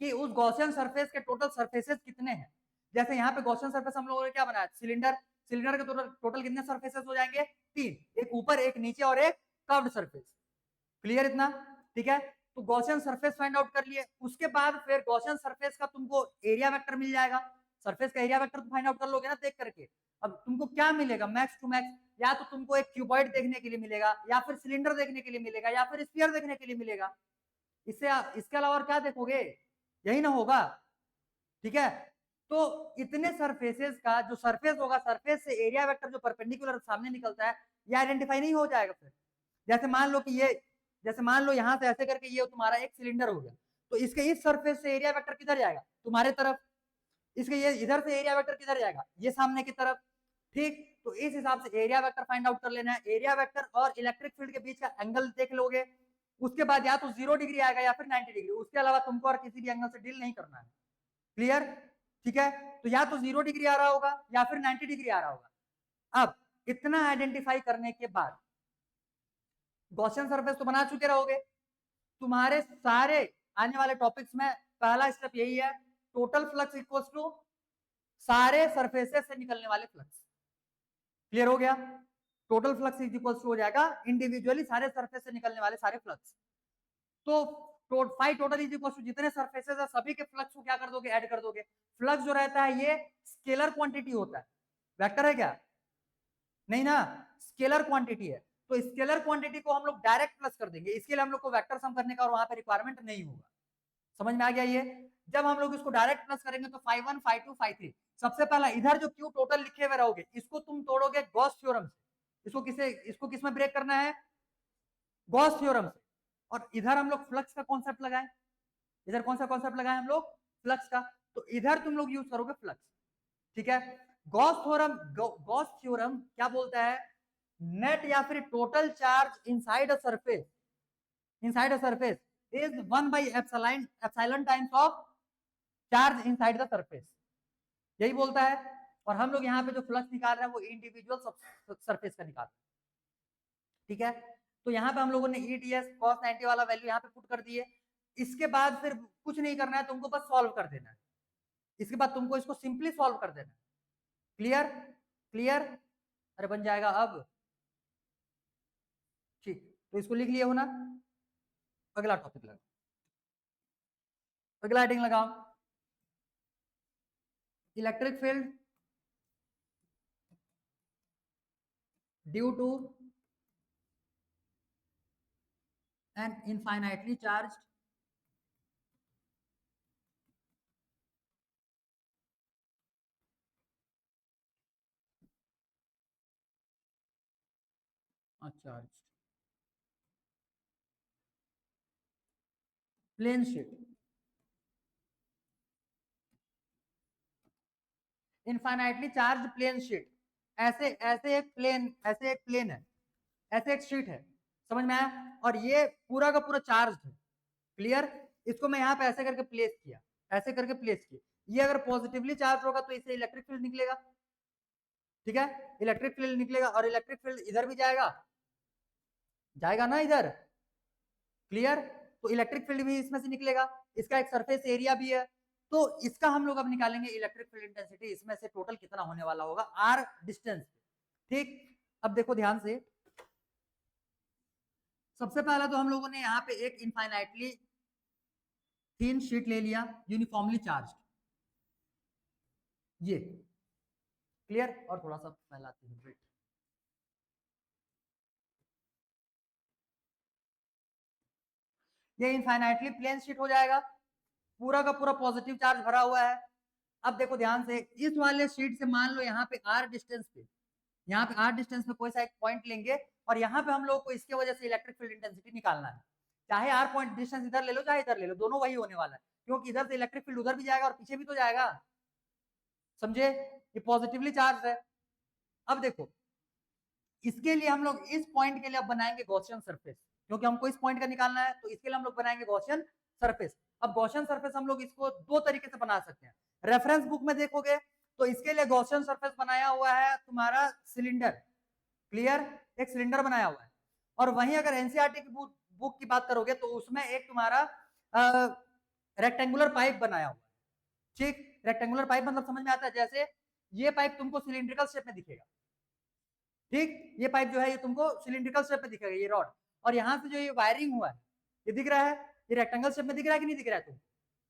कि उस गॉसियन सरफेस के टोटल सरफेसेस कितने हैं। जैसे यहाँ पे गॉसियन सरफेस हम लोगों ने क्या बनाया, सिलेंडर, सिलेंडर के टोटल कितने सरफेसेस हो जाएंगे, 3, एक ऊपर एक नीचे और एक कर्व्ड सरफेस। क्लियर इतना? ठीक है, तो गॉसियन सरफेस फाइंड आउट कर लिए। उसके बाद फिर गॉसियन सरफेस का तुमको एरिया वेक्टर मिल जाएगा, सरफेस का एरिया वेक्टर फाइंड आउट कर लोगे ना देख करके। अब तुमको क्या मिलेगा, मैक्स टू मैक्स, या तो तुमको एक क्यूबॉइड देखने के लिए मिलेगा, या फिर सिलेंडर देखने के लिए मिलेगा, या फिर स्फीयर देखने के लिए मिलेगा। इसके अलावा और क्या देखोगे, यही ना होगा। ठीक है, तो इतने सरफेसेस का जो सरफेस होगा, सरफेस से एरिया वेक्टर जो परपेंडिकुलर सामने निकलता है ये आइडेंटिफाई नहीं हो जाएगा फिर। जैसे मान लो कि ये, जैसे मान लो यहां से ऐसे करके ये तुम्हारा एक सिलेंडर हो गया, तो इसके इस सरफेस से एरिया वेक्टर किधर जाएगा, तुम्हारे तरफ। इसके ये इधर से एरिया वेक्टर किधर जाएगा, ये सामने की तरफ। ठीक, तो इस हिसाब से एरिया वेक्टर फाइंड आउट कर लेना है। एरिया वेक्टर और इलेक्ट्रिक फील्ड के बीच का एंगल देख लोगे, उसके बाद या तो 0 डिग्री आएगा या फिर 90 डिग्री, उसके अलावा तुमको और किसी भी एंगल से डील नहीं करना है। क्लियर? ठीक है, तो या तो 0 डिग्री आ रहा होगा या फिर 90 डिग्री आ रहा होगा। अब इतना आइडेंटिफाई करने के बाद गॉसियन सरफेस तो बना चुके रहोगे। तुम्हारे सारे आने वाले टॉपिक्स में पहला स्टेप यही है, टोटल फ्लक्स इक्वल्स टू सारे सरफेसेस से निकलने वाले फ्लक्स। क्लियर हो गया? Total flux is equals to हो जाएगा इंडिविजुअली सारे सरफेस से निकलने वाले सारे फ्लक्स। तो phi total is equals to जितने सरफेसेस है सभी के फ्लक्स को क्या कर दोगे, ऐड कर दोगे। फ्लक्स जो रहता है ये स्केलर क्वांटिटी होता है, वेक्टर है क्या, नहीं ना, स्केलर क्वांटिटी है। तो स्केलर क्वांटिटी को हम लोग डायरेक्ट प्लस कर देंगे, इसके लिए हम लोग को वेक्टर सम करने का और वहां पे रिक्वायरमेंट नहीं होगा। समझ में आ गया ये? जब हम लोग इसको डायरेक्ट प्लस करेंगे तो 5 1 5 2 5 3, सबसे पहला इधर जो क्यू टोटल लिखे हुए रहोगे इसको तुम तोड़ोगे गॉस थ्योरम से। इसको किस में ब्रेक करना है, गॉस थ्योरम से। और इधर हम लोग फ्लक्स का कॉन्सेप्ट लगाए, इधर कौन सा कॉन्सेप्ट लगाए हम लोग, फ्लक्स का, तो इधर तुम लोग यूज करोगे फ्लक्स। ठीक है, गॉस थ्योरम क्या बोलता है, नेट या फिर total charge inside a surface, inside a surface is 1/एप्सिलॉन times of charge inside the surface, यही बोलता है। और हम लोग यहाँ पे जो फ्लक्स निकाल रहे हैं वो इंडिविजुअल सरफेस का निकाल रहे हैं। ठीक है, तो यहाँ पे हम लोगों ने EDS cos 90 वाला वैल्यू यहाँ पे पुट कर दिए। इसके बाद फिर कुछ नहीं करना है, तुमको बस सॉल्व कर देना है। इसके बाद तुमको इसको सिंपली सॉल्व कर देना है। क्लियर? क्लियर? अरे बन जाएगा अब। ठीक, तो इसको लिख लिए हो ना। अगला टॉपिक लगाओ, अगला हेडिंग लगाओ, electric field due to an infinitely charge charge plane sheet. Infinitely charge plane sheet, ऐसे ऐसे एक प्लेन, ऐसे एक प्लेन है, ऐसे एक शीट है, समझ में आया? और ये पूरा का पूरा चार्ज है। क्लियर? इसको मैं यहाँ पे ऐसे करके प्लेस किया, ऐसे करके प्लेस किया। ये अगर पॉजिटिवली चार्ज होगा तो इससे इलेक्ट्रिक फील्ड निकलेगा, ठीक है? इलेक्ट्रिक फील्ड निकलेगा, और इलेक्ट्रिक फील्ड इधर भी जाएगा, जाएगा ना इधर। क्लियर? तो इलेक्ट्रिक फील्ड भी इसमें से निकलेगा, इसका एक सरफेस एरिया भी है। तो इसका हम लोग अब निकालेंगे इलेक्ट्रिक फील्ड इंटेंसिटी, इसमें से टोटल कितना होने वाला होगा आर डिस्टेंस। ठीक, अब देखो ध्यान से, सबसे पहला तो हम लोगों ने यहाँ पे एक इनफाइनाइटली थिन शीट ले लिया, यूनिफॉर्मली चार्ज, ये। क्लियर? और थोड़ा सा फैलाते हैं, वेट। ये इनफाइनाइटली प्लेन शीट हो जाएगा, पूरा का पूरा पॉजिटिव चार्ज भरा हुआ है। अब देखो ध्यान से, इस वाले शीट से मान लो यहाँ पे आर डिस्टेंस पे, यहाँ पे आर डिस्टेंस पे कोई सा एक पॉइंट लेंगे, और यहाँ पे हम लोग को इसके वजह से इलेक्ट्रिक फील्ड इंटेंसिटी निकालना है। चाहे आर पॉइंट डिस्टेंस इधर ले लो चाहे इधर ले लो, दोनों वही होने वाला है, क्योंकि इधर से इलेक्ट्रिक फील्ड उधर भी जाएगा और पीछे भी तो जाएगा। समझे? ये पॉजिटिवली चार्ज है। अब देखो, इसके लिए हम लोग इस पॉइंट के लिए अब बनाएंगे गॉसियन सरफेस, क्योंकि हमको इस पॉइंट का निकालना है, तो इसके लिए हम लोग बनाएंगे गॉसियन सरफेस। अब गॉसियन सरफेस हम लोग इसको दो तरीके से बना सकते हैं। रेफरेंस बुक में देखोगे तो इसके लिए गॉसियन सरफेस बनाया हुआ है तुम्हारा सिलेंडर। क्लियर? एक सिलेंडर बनाया हुआ है। और वहीं अगर एनसीईआरटी की बुक की बात करोगे तो उसमें एक तुम्हारा रेक्टेंगुलर पाइप बनाया हुआ है। ठीक, रेक्टेंगुलर पाइप मतलब समझ में आता है, जैसे ये पाइप तुमको सिलिंड्रिकल शेप में दिखेगा। ठीक, ये पाइप जो है ये तुमको सिलिंड्रिकल शेप में दिखेगा, ये रॉड, और यहाँ से जो ये वायरिंग हुआ है ये दिख रहा है, ये रेक्टेंगल शेप में दिख रहा है कि नहीं दिख रहा है तुम?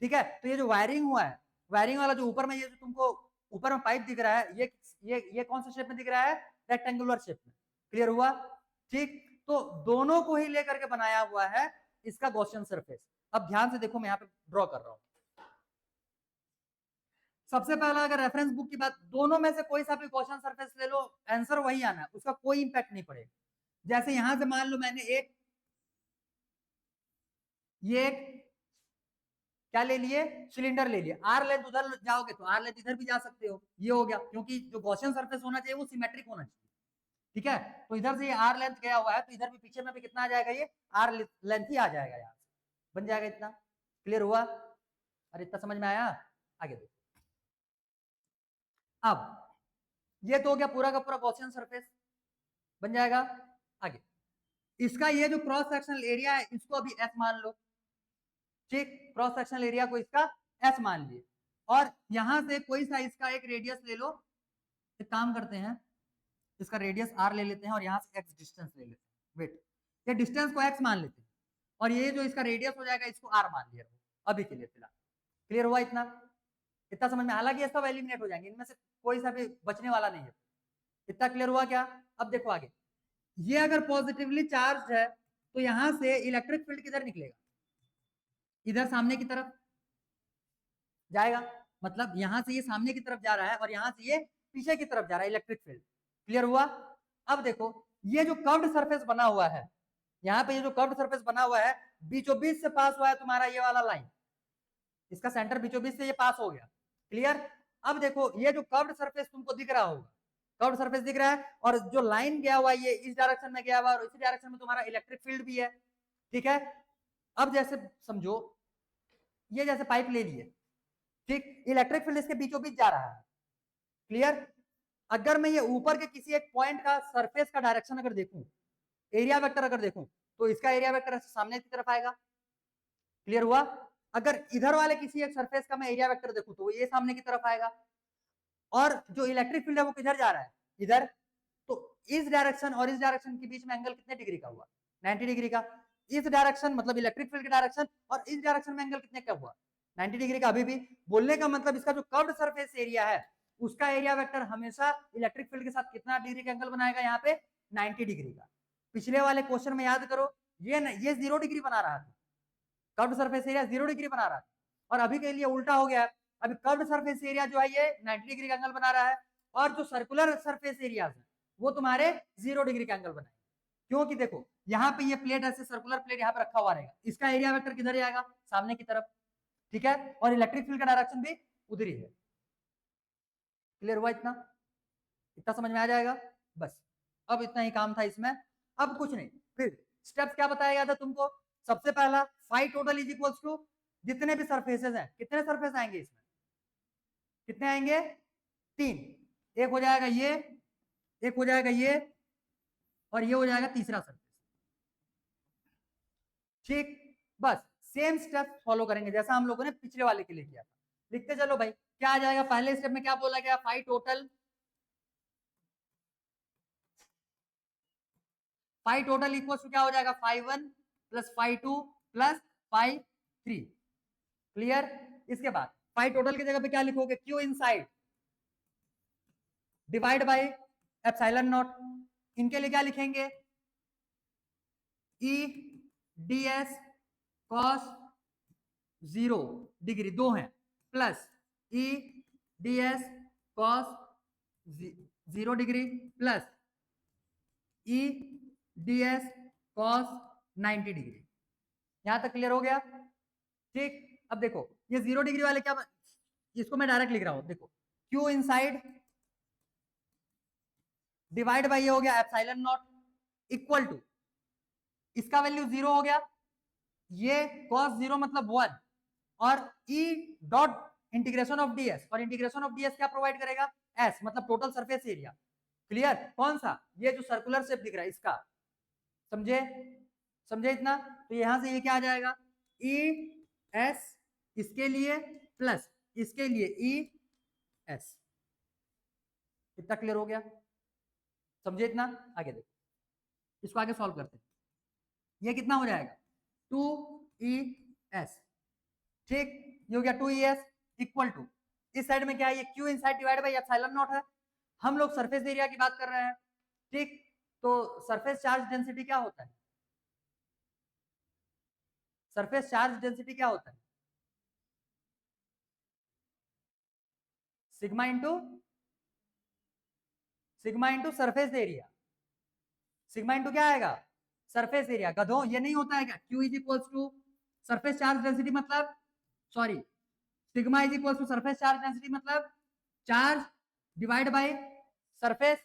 ठीक है, तो ये जो वायरिंग हुआ है, वायरिंग वाला जो ऊपर में, ये जो तुमको ऊपर में पाइप दिख रहा है, ये कौन सा शेप में दिख रहा है? रेक्टेंगुलर शेप में। क्लियर हुआ? ठीक, तो दोनों को ही लेकर के बनाया हुआ है इसका गॉसियन सरफेस। अब ध्यान से देखो, मैं यहाँ पे ड्रॉ कर रहा हूँ। सबसे पहला अगर रेफरेंस बुक की बात, दोनों में से कोई सा भी गॉसियन सरफेस ले लो, आंसर वही आना है, उसका कोई इंपैक्ट नहीं पड़ेगा। जैसे यहां से मान लो मैंने एक, ये एक क्या ले लिए? सिलेंडर ले लिया। आर लेंथ उधर जाओगे तो आर लेंथ इधर भी जा सकते हो, ये हो गया, क्योंकि जो गॉसियन सरफेस होना चाहिए वो सिमेट्रिक होना चाहिए। ठीक है, तो इधर से ये आर लेंथ गया हुआ है, तो इधर भी पीछे में भी कितना आ जाएगा? ये आर लेंथ ही आ जाएगा, यहाँ से बन जाएगा इतना। क्लियर हुआ? अरे इतना समझ में आया? आगे देखो, अब ये तो हो गया पूरा का पूरा गॉसियन सरफेस, बन जाएगा। आगे इसका ये जो क्रॉस सेक्शनल एरिया है इसको अभी एस मान लो। ठीक, क्रॉस सेक्शनल एरिया को इसका एस मान लिए, और यहां से कोई सा इसका एक रेडियस ले लो। एक काम करते हैं, इसका रेडियस आर ले लेते हैं और यहाँ से एक्स डिस्टेंस ले लेते हैं। वेट, ये डिस्टेंस को एक्स मान लेते हैं, और ये जो इसका रेडियस हो जाएगा इसको आर मान लिया अभी के लिए फिलहाल। क्लियर हुआ इतना? इतना समझ में? हालांकि ये सब एलिमिनेट हो जाएंगे, इनमें से कोई सा भी बचने वाला नहीं है। इतना क्लियर हुआ क्या? अब देखो आगे, ये अगर पॉजिटिवली चार्ज है तो यहां से इलेक्ट्रिक फील्ड किधर निकलेगा? इधर सामने की तरफ जाएगा, मतलब यहां से ये सामने की तरफ जा रहा है और यहां से ये पीछे की तरफ जा रहा है इलेक्ट्रिक फील्ड। क्लियर हुआ? अब देखो, ये जो कर्व्ड सरफेस बना हुआ है, यहाँ पे ये जो कर्व्ड सरफेस बना हुआ है, बीचों बीच से पास हुआ है तुम्हारा ये वाला लाइन, इसका सेंटर बीचों बीच से ये पास हो गया। क्लियर? अब देखो, ये जो कर्व्ड सरफेस तुमको दिख रहा होगा, कर्व्ड सरफेस दिख रहा है, और जो लाइन गया हुआ है ये इस डायरेक्शन में गया हुआ है, और इसी डायरेक्शन में तुम्हारा इलेक्ट्रिक फील्ड भी है। ठीक है, अब जैसे समझो ये जैसे पाइप ले लिए, ठीक, इलेक्ट्रिक फील्ड इसके बीचों बीच जा रहा है। क्लियर? अगर मैं ये ऊपर के किसी एक पॉइंट का सरफेस का डायरेक्शन अगर देखूं, एरिया वेक्टर अगर देखूं, तो इसका एरिया वेक्टर सामने की तरफ आएगा। क्लियर हुआ? अगर इधर वाले किसी एक सरफेस का मैं एरिया वेक्टर देखूं तो वो ये सामने की तरफ आएगा, और जो इलेक्ट्रिक फील्ड है वो किधर जा रहा है, इधर। तो इस डायरेक्शन और इस डायरेक्शन के बीच में एंगल कितने डिग्री का हुआ, 90 डिग्री का। इस डायरेक्शन मतलब इलेक्ट्रिक फील्ड की डायरेक्शन और इस डायरेक्शन में एंगल कितने का हुआ, 90 डिग्री का। अभी भी बोलने का मतलब इसका जो कर्व्ड सरफेस एरिया है उसका एरिया वेक्टर हमेशा इलेक्ट्रिक फील्ड के साथ कितना डिग्री का एंगल बनाएगा, यहाँ पे 90 डिग्री का। पिछले वाले क्वेश्चन में याद करो, ये 0 डिग्री बना रहा था, कर्व्ड सरफेस एरिया 0 डिग्री बना रहा था, और अभी के लिए उल्टा हो गया है। अभी कर्व्ड सरफेस एरिया जो है ये 90 डिग्री का एंगल बना रहा है, और जो सर्कुलर सरफेस एरिया है वो तुम्हारे 0 डिग्री का एंगल बनाएगा। क्योंकि देखो यहाँ पे ये प्लेट ऐसे सर्कुलर प्लेट यहाँ पे रखा हुआ रहेगा, इसका एरिया वेक्टर किधर जाएगा, सामने की तरफ, ठीक है, और इलेक्ट्रिक फील्ड का डायरेक्शन भी उधर ही है। क्लियर हुआ? इतना इतना समझ में आ जाएगा? बस अब इतना ही काम था इसमें, अब कुछ नहीं। फिर स्टेप्स क्या बताया गया था तुमको? सबसे पहला phi total is equals to जितने भी सरफेसेस हैं, कितने सरफेस आएंगे इसमें, कितने आएंगे, 3। एक हो जाएगा ये, एक हो जाएगा ये, और ये हो जाएगा तीसरा सरफेस, ठीक। बस सेम स्टेप फॉलो करेंगे जैसा हम लोगों ने पिछले वाले के लिए किया था। लिखते चलो भाई, क्या आ जाएगा पहले स्टेप में, क्या बोला गया, phi total, phi total equal to क्या हो जाएगा, phi 1 plus phi 2 plus phi 3। Clear? इसके बाद फाई टोटल की जगह पे क्या लिखोगे, Q inside divide by epsilon not. इनके लिए क्या लिखेंगे, E D S cos 0 degree, दो हैं, plus E D S cos 0 degree plus E D S cos 90 degree. यहां तक क्लियर हो गया? ठीक। अब देखो ये 0 डिग्री वाले क्या, इसको मैं डायरेक्ट लिख रहा हूं, देखो क्यू इनसाइड डिवाइड बाय ये हो गया एप्सिलॉन नॉट इक्वल टू, इसका वैल्यू 0 हो गया, ये cos 0 मतलब 1, और e dot integration of ds, और इंटीग्रेशन ऑफ ds क्या प्रोवाइड करेगा, s मतलब टोटल सरफेस एरिया। क्लियर? कौन सा, ये जो सर्कुलर शेप दिख रहा है इसका, समझे, समझे इतना? तो यहां से ये क्या आ जाएगा, e s इसके लिए प्लस इसके लिए e s। इतना क्लियर हो गया? समझे इतना? आगे देखो, इसको आगे सॉल्व करते हैं। ये कितना हो जाएगा, 2es, ठीक, ये हो गया 2es इक्वल टू, इस साइड में क्या है, ये q inside divide by epsilon not है। हम लोग सरफेस एरिया की बात कर रहे हैं, ठीक। तो सरफेस चार्ज डेंसिटी क्या होता है, सरफेस चार्ज डेंसिटी क्या होता है, sigma into surface area. Sigma into क्या आएगा, सरफेस एरिया। गधों ये नहीं होता है क्या, Q is equals to surface charge density मतलब, sorry, sigma is equals to surface charge density मतलब चार्ज डिवाइड बाय सरफेस।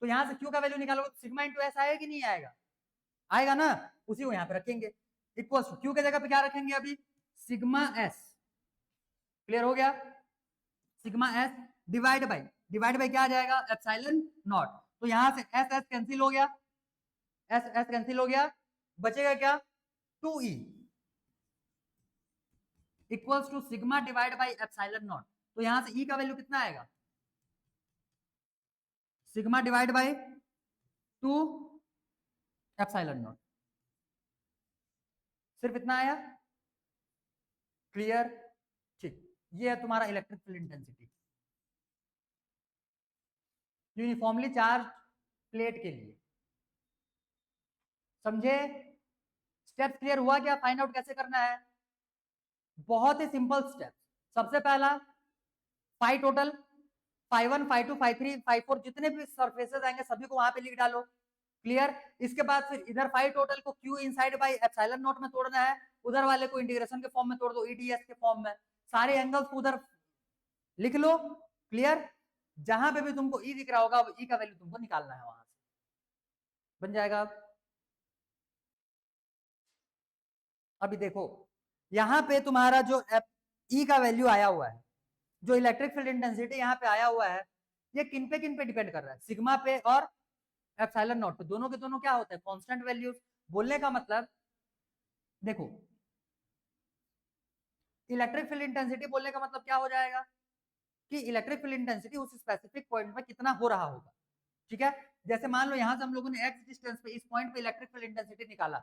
तो यहां से Q का वैल्यू निकालोगे तो सिग्मा इंटू एस आएगा कि नहीं आएगा, आएगा ना, उसी को यहां पे रखेंगे, इक्वल्स टू Q के जगह पे क्या रखेंगे अभी, सिग्मा एस। क्लियर हो गया? सिग्मा एस डिवाइड बाय क्या आ जाएगा, एप्सिलॉन नॉट। तो यहां से एस एस कैंसिल हो गया, एस एस कैंसिल हो गया, बचेगा क्या, 2e equals to sigma divide by epsilon not. तो यहां से e का वैल्यू कितना आएगा, sigma divide by 2 epsilon not. सिर्फ इतना आया? क्लियर? ठीक। ये है तुम्हारा electric field intensity uniformly charge plate के लिए। समझे? स्टेप्स क्लियर हुआ क्या, फाइंड आउट कैसे करना है, बहुत ही सिंपल स्टेप। सबसे पहला phi total, phi 1 phi 2 phi 3 phi 4 जितने भी सरफेसेस आएंगे सभी को वहां पे लिख डालो। क्लियर? इसके बाद फिर इधर फाई टोटल को Q inside bye epsilon not में तोड़ना है, उधर वाले को इंटीग्रेशन के फॉर्म में तोड़ दो, EDS के फॉर्म में, सारे एंगल्स को उधर लिख लो। क्लियर? जहां पे भी तुमको E दिख रहा होगा E का वैल्यू तुमको निकालना है, वहां से बन जाएगा। अभी देखो यहाँ पे तुम्हारा जो E का वैल्यू आया हुआ है, जो इलेक्ट्रिक फील्ड इंटेंसिटी यहाँ पे आया हुआ है, ये किन पे डिपेंड कर रहा है, सिग्मा पे और एप्सिलॉन नॉट पे। दोनों के दोनों क्या होते हैं, कांस्टेंट वैल्यूज। बोलने का मतलब देखो इलेक्ट्रिक फील्ड इंटेंसिटी बोलने का मतलब क्या हो जाएगा कि इलेक्ट्रिक फील्ड इंटेंसिटी उस स्पेसिफिक पॉइंट में कितना हो रहा होगा, ठीक है। जैसे मान लो यहां से हम लोगों ने एक्स डिस्टेंस पे इस पॉइंट पे इलेक्ट्रिक फील्ड इंटेंसिटी निकाला,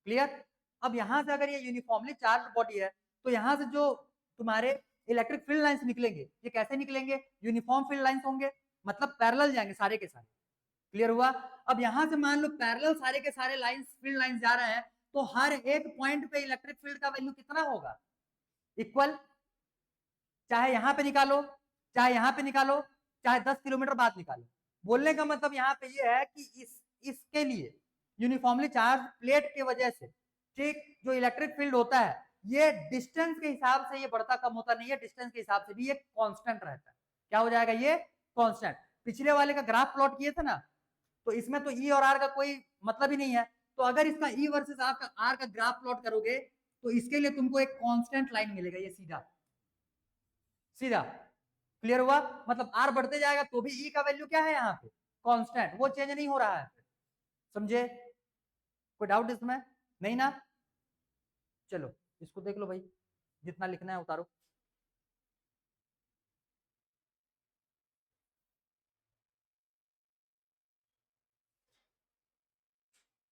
क्लियर। अब यहां से अगर ये यूनिफॉर्मली चार्ज बॉडी है तो यहां से जो तुम्हारे इलेक्ट्रिक फील्ड लाइंस निकलेंगे ये कैसे निकलेंगे, यूनिफॉर्म फील्ड लाइंस होंगे, मतलब पैरेलल जाएंगे सारे के सारे, क्लियर हुआ। अब यहां से मान लो पैरेलल सारे के सारे लाइंस फील्ड लाइंस जा रहे हैं तो हर एक पॉइंट पे इलेक्ट्रिक फील्ड का वैल्यू कितना होगा, इक्वल, चाहे यहां पे निकालो चाहे यहां पे निकालो चाहे 10 किलोमीटर बाद निकालो। बोलने का मतलब यहाँ पे ये है कि इसके लिए यूनिफॉर्मली चार्ज प्लेट की वजह से, ठीक, जो इलेक्ट्रिक फील्ड होता है ये डिस्टेंस के हिसाब से ये बढ़ता कम होता नहीं है, डिस्टेंस के हिसाब से भी ये कांस्टेंट रहता है। क्या हो जाएगा ये कांस्टेंट। पिछले वाले का ग्राफ प्लॉट किए थे ना, तो इसमें तो ई और आर का कोई मतलब ही नहीं है, तो अगर इसका ई वर्सेस आर का ग्राफ प्लॉट करोगे तो इसके लिए तुमको एक कांस्टेंट लाइन मिलेगा, ये सीधा सीधा, क्लियर हुआ। मतलब आर बढ़ते जाएगा तो भी ई का वैल्यू क्या है यहाँ पे कांस्टेंट, वो चेंज नहीं हो रहा है, समझे। कोई डाउट इसमें नहीं ना, चलो इसको देख लो भाई, जितना लिखना है उतारो।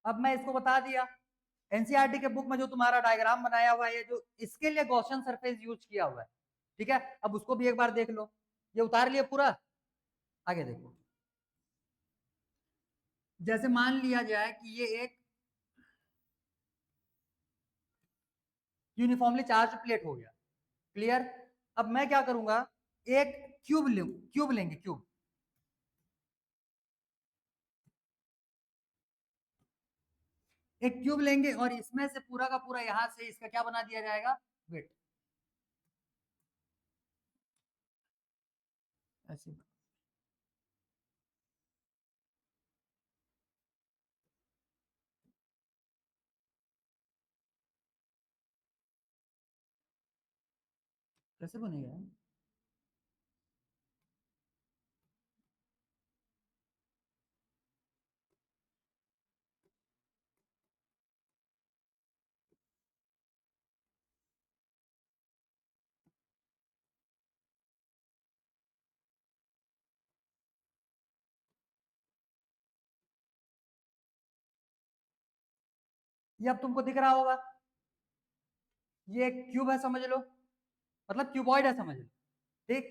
अब मैं इसको बता दिया, एनसीईआरटी के बुक में जो तुम्हारा डायग्राम बनाया हुआ है जो इसके लिए गॉसियन सरफेस यूज किया हुआ है, ठीक है। अब उसको भी एक बार देख लो, ये उतार लिया पूरा, आगे देखो। जैसे मान लिया जाए कि ये एक यूनिफॉर्मली चार्ज प्लेट हो गया, क्लियर। अब मैं क्या करूंगा, एक क्यूब लेंगे, क्यूब, एक क्यूब लेंगे और इसमें से पूरा का पूरा यहां से इसका क्या बना दिया जाएगा, वेट, ऐसे कैसे बनेगा। ये अब तुमको दिख रहा होगा, ये क्यूब है समझ लो, मतलब क्यूबॉइड है समझ लो, ठीक।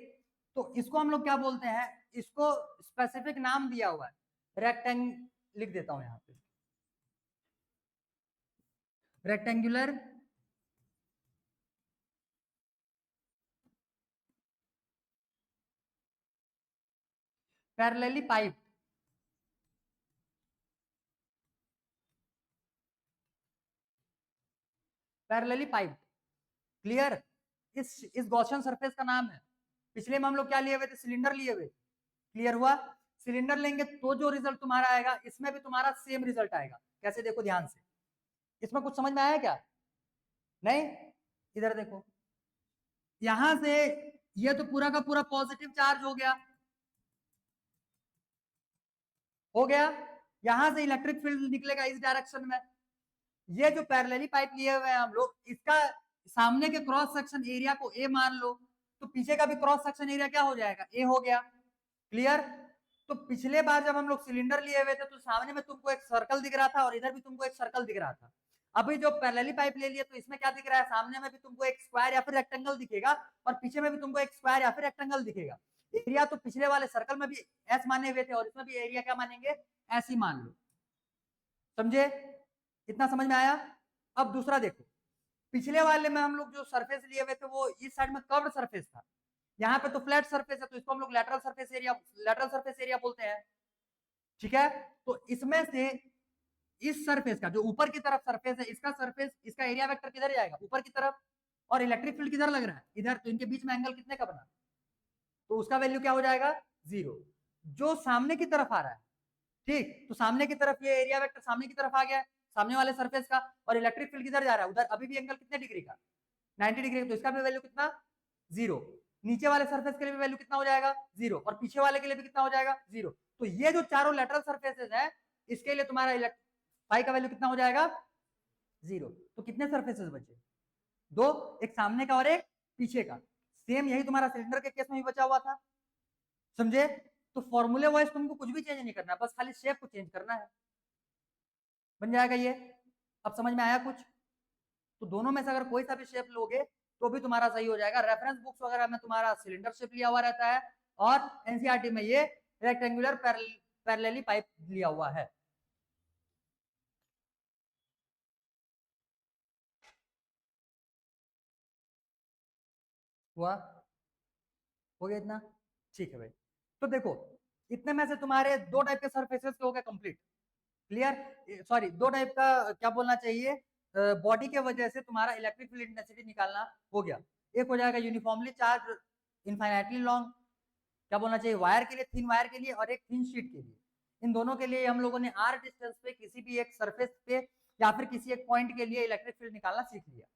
तो इसको हम लोग क्या बोलते हैं, इसको स्पेसिफिक नाम दिया हुआ है, रेक्टेंग, लिख देता हूं यहां पे, rectangular parallelly pipe, parallelly pipe, clear. इस गॉसियन सरफेस का नाम है, पिछले में हम लोग क्या लिए हुए थे, सिलेंडर लिए हुए, क्लियर हुआ। सिलेंडर लेंगे तो जो रिजल्ट तुम्हारा आएगा इसमें भी तुम्हारा सेम रिजल्ट आएगा, कैसे देखो ध्यान से, इसमें कुछ समझ में आया क्या, नहीं, इधर देखो, यहां से ये तो पूरा का पूरा पॉजिटिव चार्ज हो गया, हो गया। यहां से इलेक्ट्रिक फील्ड निकलेगा इस डायरेक्शन में, ये जो पैरेलली पाइप लिए हुए हैं हम लोग, इसका सामने के क्रॉस सेक्शन एरिया को ए मान लो, तो पीछे का भी क्रॉस सेक्शन एरिया क्या हो जाएगा, ए हो गया, क्लियर। तो पिछले बार जब हम लोग सिलेंडर लिए हुए थे तो सामने में तुमको एक सर्कल दिख रहा था और इधर भी तुमको एक सर्कल दिख रहा था। अभी जो पैरेलली पाइप ले लिए तो इसमें क्या दिख रहा है, सामने में भी तुमको एक स्क्वायर या फिर रेक्टेंगल दिखेगा और पीछे में भी तुमको एक स्क्वायर या फिर रेक्टेंगल दिखेगा। एरिया तो पिछले वाले सर्कल में भी एस माने हुए थे और इसमें भी एरिया क्या मानेंगे, ऐसी मान लो, समझे, इतना समझ में आया। अब दूसरा देखो, पिछले वाले में हम लोग जो सरफेस लिए हुए थे वो इस साइड में कर्व्ड सरफेस था, यहाँ पे तो फ्लैट सरफेस है तो इसको हम लोग लेटरल सरफेस एरिया बोलते हैं, ठीक है। तो इसमें से इस सरफेस का जो ऊपर की तरफ सरफेस है इसका सरफेस, इसका एरिया वेक्टर किधर जाएगा, ऊपर की तरफ, और इलेक्ट्रिक फील्ड किधर लग रहा है, इधर, तो इनके बीच में एंगल कितने का बना, तो उसका वैल्यू क्या हो जाएगा, 0। जो सामने की तरफ आ रहा है, ठीक, तो सामने की तरफ ये एरिया वेक्टर सामने की तरफ आ गया, सामने वाले सरफेस का, और इलेक्ट्रिक फील्ड किधर जा रहा है, उधर, अभी भी एंगल कितने डिग्री का, 90 डिग्री, तो इसका भी वैल्यू कितना, 0। नीचे वाले सरफेस के लिए भी वैल्यू कितना हो जाएगा, 0, और पीछे वाले के लिए भी कितना हो जाएगा, 0। तो ये जो चारों लेटरल सरफेसेस है इसके लिए तुम्हारा फाई का वैल्यू कितना हो जाएगा, 0। तो कितने सरफेसेस बचे, दो, एक सामने का और एक पीछे का। सेम यही तुम्हारा सिलेंडर के केस में भी बचा हुआ था, समझे? तो फॉर्मूले वाइज तुमको कुछ भी चेंज नहीं करना है, बस खाली शेप को चेंज करना है, बन जाएगा ये। अब समझ में आया कुछ? तो दोनों में से अगर कोई सा भी शेप लोगे तो भी तुम्हारा सही हो जाएगा। रेफरेंस बुक्स वगैरह में तुम्हारा सिलेंडर शेप लिया हुआ रहता है, और एनसीईआरटी में ये रेक्टेंगुलर पैरेलली पाइप लिया हुआ है। हुआ? हो गया इतना? ठीक है भाई। तो देखो, इतने में से तुम्हारे दो टाइप के सरफेसेस हो गए कंप्लीट, क्लियर? सॉरी, दो टाइप का क्या बोलना चाहिए, बॉडी के वजह से तुम्हारा इलेक्ट्रिक फील्ड इंटेंसिटी निकालना हो गया। एक हो जाएगा यूनिफॉर्मली चार्ज इनफाइनाइटली लॉन्ग, क्या बोलना चाहिए, वायर के लिए, थिन वायर के लिए, और एक थिन शीट के लिए। इन दोनों के लिए हम लोगों ने आर डिस्टेंस पे किसी भी एक सरफेस पे या फिर किसी एक पॉइंट के लिए इलेक्ट्रिक फील्ड निकालना सीख लिया,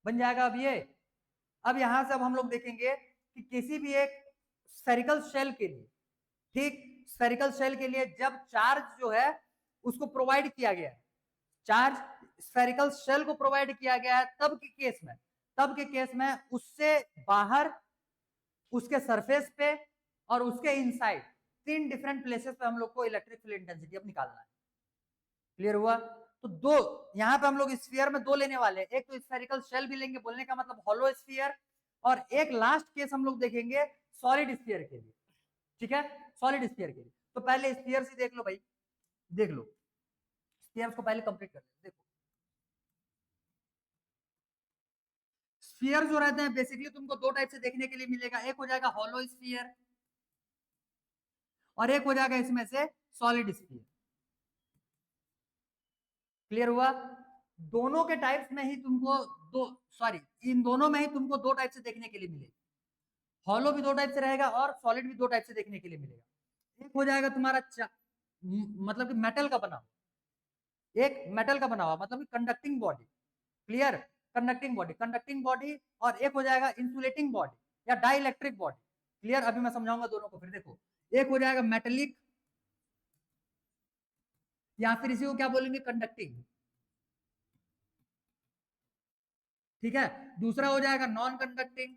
बन जाएगा अब ये। अब यहां से अब हम लोग देखेंगे कि किसी भी एक स्फेरिकल शेल के लिए, ठीक, स्फेरिकल शेल के लिए जब चार्ज जो है उसको प्रोवाइड किया गया है, चार्ज स्फेरिकल शेल को प्रोवाइड किया गया है, तब के केस में उससे बाहर, उसके सरफेस पे और उसके इनसाइड, तीन डिफरेंट प्लेसेस पे हम लोग को इलेक्ट्रिक फील्ड इंटेंसिटी अब निकालना है। क्लियर हुआ? तो दो, यहां पे हम लोग स्फीयर में दो लेने वाले हैं, एक तो स्फेरिकल शेल भी लेंगे, बोलने का मतलब हॉलो स्फीयर, और एक लास्ट केस हम लोग देखेंगे सॉलिड स्फीयर के लिए, ठीक है? सॉलिड स्फीयर के लिए तो पहले स्फीयर ही देख लो भाई, देख लो स्फीयर्स को पहले कंप्लीट कर लेते। देखो, स्फीयर जो रहते हैं बेसिकली तुमको दो टाइप से देखने के लिए मिलेगा, एक हो जाएगा हॉलो स्फीयर और एक हो जाएगा इसमें से सॉलिड स्फीयर। क्लियर हुआ? दोनों के टाइप्स में ही तुमको दो, सॉरी, इन दोनों में ही तुमको दो टाइप से देखने के लिए मिलेगा, हॉलो भी दो टाइप से रहेगा और सॉलिड भी दो टाइप से देखने के लिए मिलेगा। एक हो जाएगा तुम्हारा मतलब कि मेटल का बना हुआ, एक मेटल का बना हुआ मतलब कि conducting body, clear, conducting body, और एक हो जाएगा इंसुलेटिंग बॉडी या डाइलेक्ट्रिक बॉडी। क्लियर? अभी मैं समझाऊंगा दोनों को। फिर देखो, एक हो जाएगा मेटेलिक या फिर इसी को क्या बोलेंगे, कंडक्टिंग, ठीक है? दूसरा हो जाएगा नॉन कंडक्टिंग,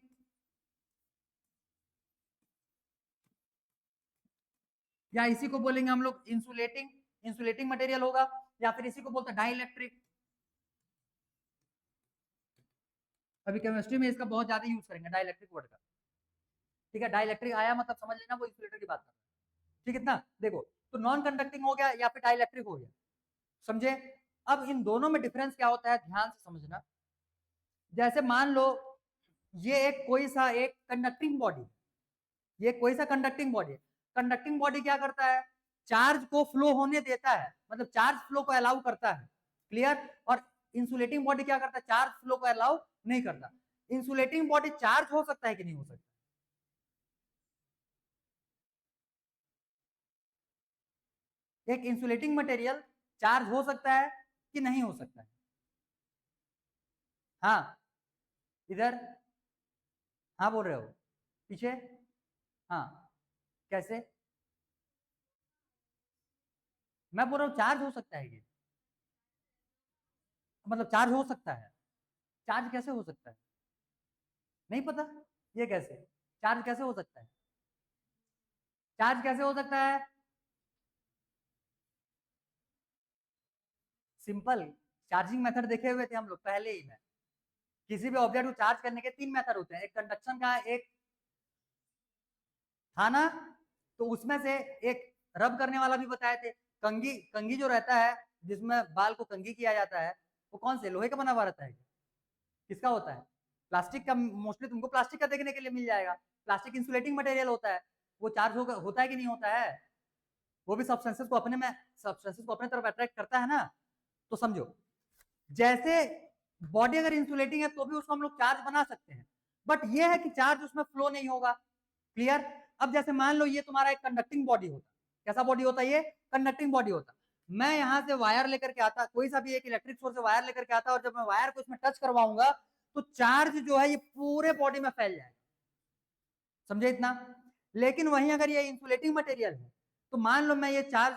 या इसी को बोलेंगे हम लोग इंसुलेटिंग, इंसुलेटिंग मटेरियल होगा, या फिर इसी को बोलते हैं डाइलेक्ट्रिक। अभी केमिस्ट्री में इसका बहुत ज्यादा यूज करेंगे डाइलेक्ट्रिक वर्ड का, ठीक है? डाइलेक्ट्रिक आया मतलब समझ लेना वो इंसुलेटर की बात कर रहा है, ठीक है इतना? देखो, तो नॉन कंडक्टिंग हो गया या फिर डाइलेक्ट्रिक हो गया, समझे? अब इन दोनों में डिफरेंस क्या होता है, ध्यान से समझना। जैसे मान लो ये एक कोई सा एक कंडक्टिंग बॉडी, ये कोई सा कंडक्टिंग बॉडी है। कंडक्टिंग बॉडी क्या करता है, चार्ज को फ्लो होने देता है, मतलब चार्ज फ्लो को अलाउ करता है, क्लियर? और इंसुलेटिंग बॉडी क्या करता है, चार्ज फ्लो को अलाउ नहीं करता। इंसुलेटिंग बॉडी चार्ज हो सकता है कि नहीं हो सकता? एक इंसुलेटिंग मटेरियल चार्ज हो सकता है कि नहीं हो सकता है? हाँ, इधर, हाँ बोल रहे हो, पीछे, हाँ, कैसे? मैं बोल रहा हूँ चार्ज हो सकता है ये, मतलब चार्ज हो सकता है, चार्ज कैसे हो सकता है? नहीं पता? ये कैसे चार्ज कैसे हो सकता है, चार्ज कैसे हो सकता है? सिंपल, चार्जिंग मेथड देखे हुए थे हम लोग पहले ही में। किसी भी ऑब्जेक्ट को चार्ज करने के तीन मेथड होते हैं, एक कंडक्शन का, एक था ना, तो उसमें से एक रब करने वाला भी बताए थे। कंघी, कंघी जो रहता है जिसमें बाल को कंघी किया जाता है, वो कौन से लोहे का बना हुआ रहता है, किसका होता है? प्लास्टिक का, मोस्टली तुमको प्लास्टिक का देखने के लिए मिल जाएगा। प्लास्टिक इंसुलेटिंग मटेरियल होता है, वो चार्ज होता है कि नहीं होता है? वो भी सब्सटेंसेस को अपने में, सब्सटेंसेस को अपने तरफ अट्रैक्ट करता है ना। तो समझो, जैसे बॉडी अगर इंसुलेटिंग है तो भी उसको हम लोग चार्ज बना सकते हैं, बट ये है कि चार्ज उसमें फ्लो नहीं होगा, क्लियर? अब जैसे मान लो ये तुम्हारा एक कंडक्टिंग बॉडी होता, कैसा बॉडी होता है ये? कंडक्टिंग बॉडी होता। मैं यहाँ से वायर लेकर के आता, कोई सा भी एक इलेक्ट्रिक सोर्स से वायर लेकर के आता, और जब मैं वायर को इसमें टच करवाऊंगा तो चार्ज जो है ये पूरे बॉडी में फैल जाएगा, समझे इतना? लेकिन वहीं अगर ये इंसुलेटिंग मटेरियल है तो मान लो मैं ये चार्ज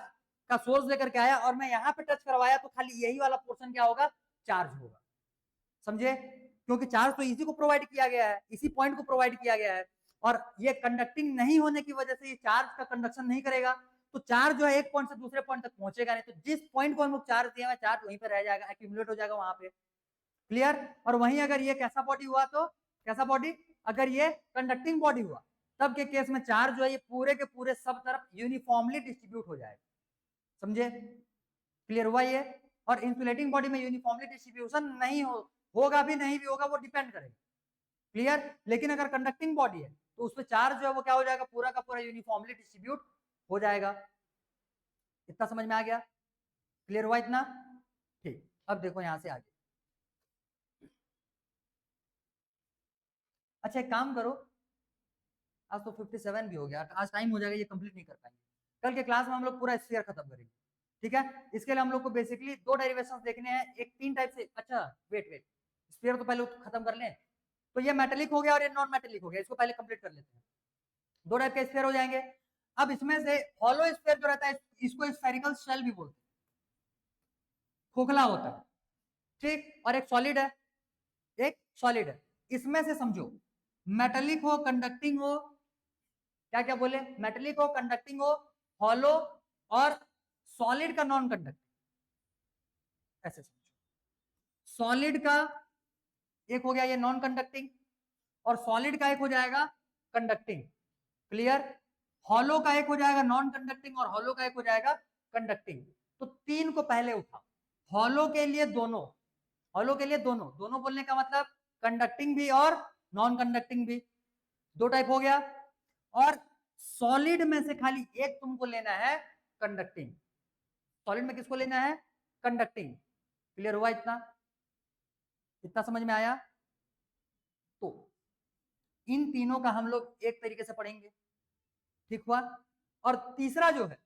का सोर्स लेकर के आया और मैं यहाँ पे टच करवाया तो खाली यही वाला पोर्शन क्या होगा, चार्ज होगा, समझे? क्योंकि चार्ज तो इसी को प्रोवाइड किया गया है, इसी पॉइंट को प्रोवाइड किया गया है, और ये कंडक्टिंग नहीं होने की वजह से ये चार्ज का कंडक्शन नहीं करेगा, तो चार्ज जो है एक पॉइंट से दूसरे पॉइंट तक पहुंचेगा नहीं, तो जिस पॉइंट को हम लोग चार्ज दिया है चार्ज वहीं पर रह जाएगा, एक्यूमुलेट हो जाएगा वहां पे। क्लियर? और वहीं अगर ये कैसा बॉडी हुआ, तो कैसा बॉडी, अगर ये कंडक्टिंग बॉडी हुआ तब के केस में चार्ज जो है ये पूरे के पूरे सब तरफ यूनिफॉर्मली डिस्ट्रीब्यूट हो जाएगा। समझे? क्लियर हुआ ये? और इंसुलेटिंग बॉडी में यूनिफॉर्मली डिस्ट्रीब्यूशन नहीं होगा भी नहीं भी होगा, वो डिपेंड करेगा। क्लियर? लेकिन अगर कंडक्टिंग बॉडी है तो उसमें चार्ज जो है वो क्या हो जाएगा, पूरा का पूरा यूनिफॉर्मली डिस्ट्रीब्यूट हो जाएगा। इतना समझ में आ गया? क्लियर हुआ इतना? ठीक, अब देखो यहां से आगे। अच्छा एक काम करो, आज तो 57 भी हो गया, आज टाइम हो जाएगा, ये कंप्लीट नहीं कर पाएंगे। कल के क्लास में हम लोग पूरा स्फीयर खत्म करेंगे, ठीक है? इसके लिए हम लोग को बेसिकली दो डेरिवेशंस देखने हैं, एक तीन टाइप से। अच्छा वेट, स्फीयर तो पहले खत्म कर लें। तो ये मेटेलिक हो गया और ये नॉन मेटेलिक हो गया, इसको पहले कंप्लीट कर लेते हैं। दो टाइप के स्फीयर हो जाएंगे। अब इसमें से हॉलो स्फीयर जो रहता है इसको स्फेरिकल शेल भी बोलते हैं, खोखला होता है, ठीक? और एक सॉलिड है, एक सॉलिड है। इसमें से समझो मेटेलिक हो, कंडक्टिंग हो, क्या क्या बोले, मेटेलिक हो, कंडक्टिंग हो, हॉलो और सॉलिड का नॉन कंडक्टिंग, ऐसे समझो। सॉलिड का एक हो गया ये नॉन कंडक्टिंग, और सॉलिड का एक हो जाएगा कंडक्टिंग। क्लियर? हॉलो का एक हो जाएगा नॉन कंडक्टिंग और हॉलो का एक हो जाएगा कंडक्टिंग। तो तीन को पहले उठा, हॉलो के लिए दोनों, हॉलो के लिए दोनों, दोनों बोलने का मतलब कंडक्टिंग भी और नॉन कंडक्टिंग भी, दो टाइप हो गया। और सॉलिड में से खाली एक तुमको लेना है कंडक्टिंग। सॉलिड में किसको लेना है? कंडक्टिंग। क्लियर हुआ इतना? इतना समझ में आया? तो इन तीनों का हम लोग एक तरीके से पढ़ेंगे, ठीक हुआ? और तीसरा जो है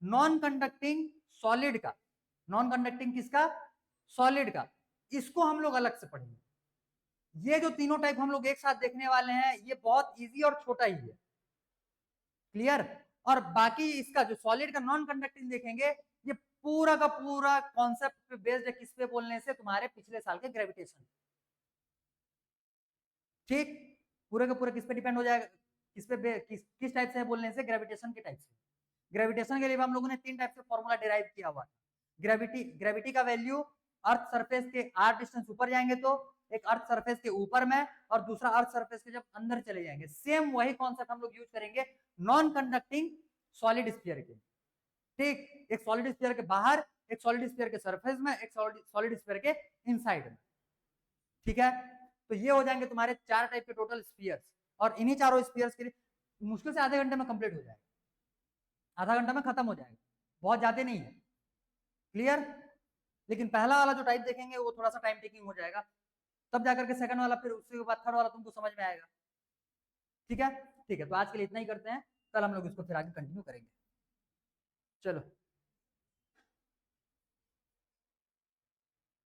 नॉन कंडक्टिंग सॉलिड का, नॉन कंडक्टिंग किसका? सॉलिड का, इसको हम लोग अलग से पढ़ेंगे। ये जो तीनों टाइप हम लोग एक साथ देखने वाले हैं ये बहुत इजी और छोटा ही है। क्लियर? और बाकी इसका जो सॉलिड का नॉन कंडक्टिंग देखेंगे, ये पूरा का पूरा कॉन्सेप्ट पे बेस्ड है, किस पे बोलने से, तुम्हारे पिछले साल के ग्रेविटेशन। ठीक? पूरे का पूरा किस पे डिपेंड हो जाएगा, किस पे किस टाइप से बोलने से, ग्रेविटेशन के टाइप से। ग्रेविटेशन के लिए हम लोगों ने तीन टाइप से फॉर्मूला डिराइव किया हुआ है। ग्रेविटी का वैल्यू अर्थ सरफेस के r डिस्टेंस ऊपर जाएंगे तो, एक अर्थ सरफेस के ऊपर में, और दूसरा अर्थ सरफेस के जब अंदर चले जाएंगे। सेम वही कॉन्सेप्ट हम लोग यूज करेंगे नॉन कंडक्टिंग सॉलिड स्फीयर के। ठीक? एक सॉलिड स्फीयर के बाहर, एक सॉलिड स्फीयर के सरफेस में, एक सॉलिड स्फीयर के इनसाइड में। ठीक है? तो ये हो जाएंगे तुम्हारे चार टाइप के टोटल स्फीयर्स, और इन्हीं चारों स्फीयर्स के लिए मुश्किल से आधे घंटे में कंप्लीट हो जाएगा, आधा घंटा में खत्म हो जाएगा, बहुत ज्यादा नहीं है। क्लियर? लेकिन पहला वाला जो टाइप देखेंगे वो थोड़ा सा टाइम टेकिंग हो जाएगा, तब जाकर के सेकंड वाला, फिर उसके बाद थर्ड वाला तुमको समझ में आएगा। ठीक है? ठीक है, तो आज के लिए इतना ही करते हैं, कल हम लोग इसको फिर आगे कंटिन्यू करेंगे। चलो।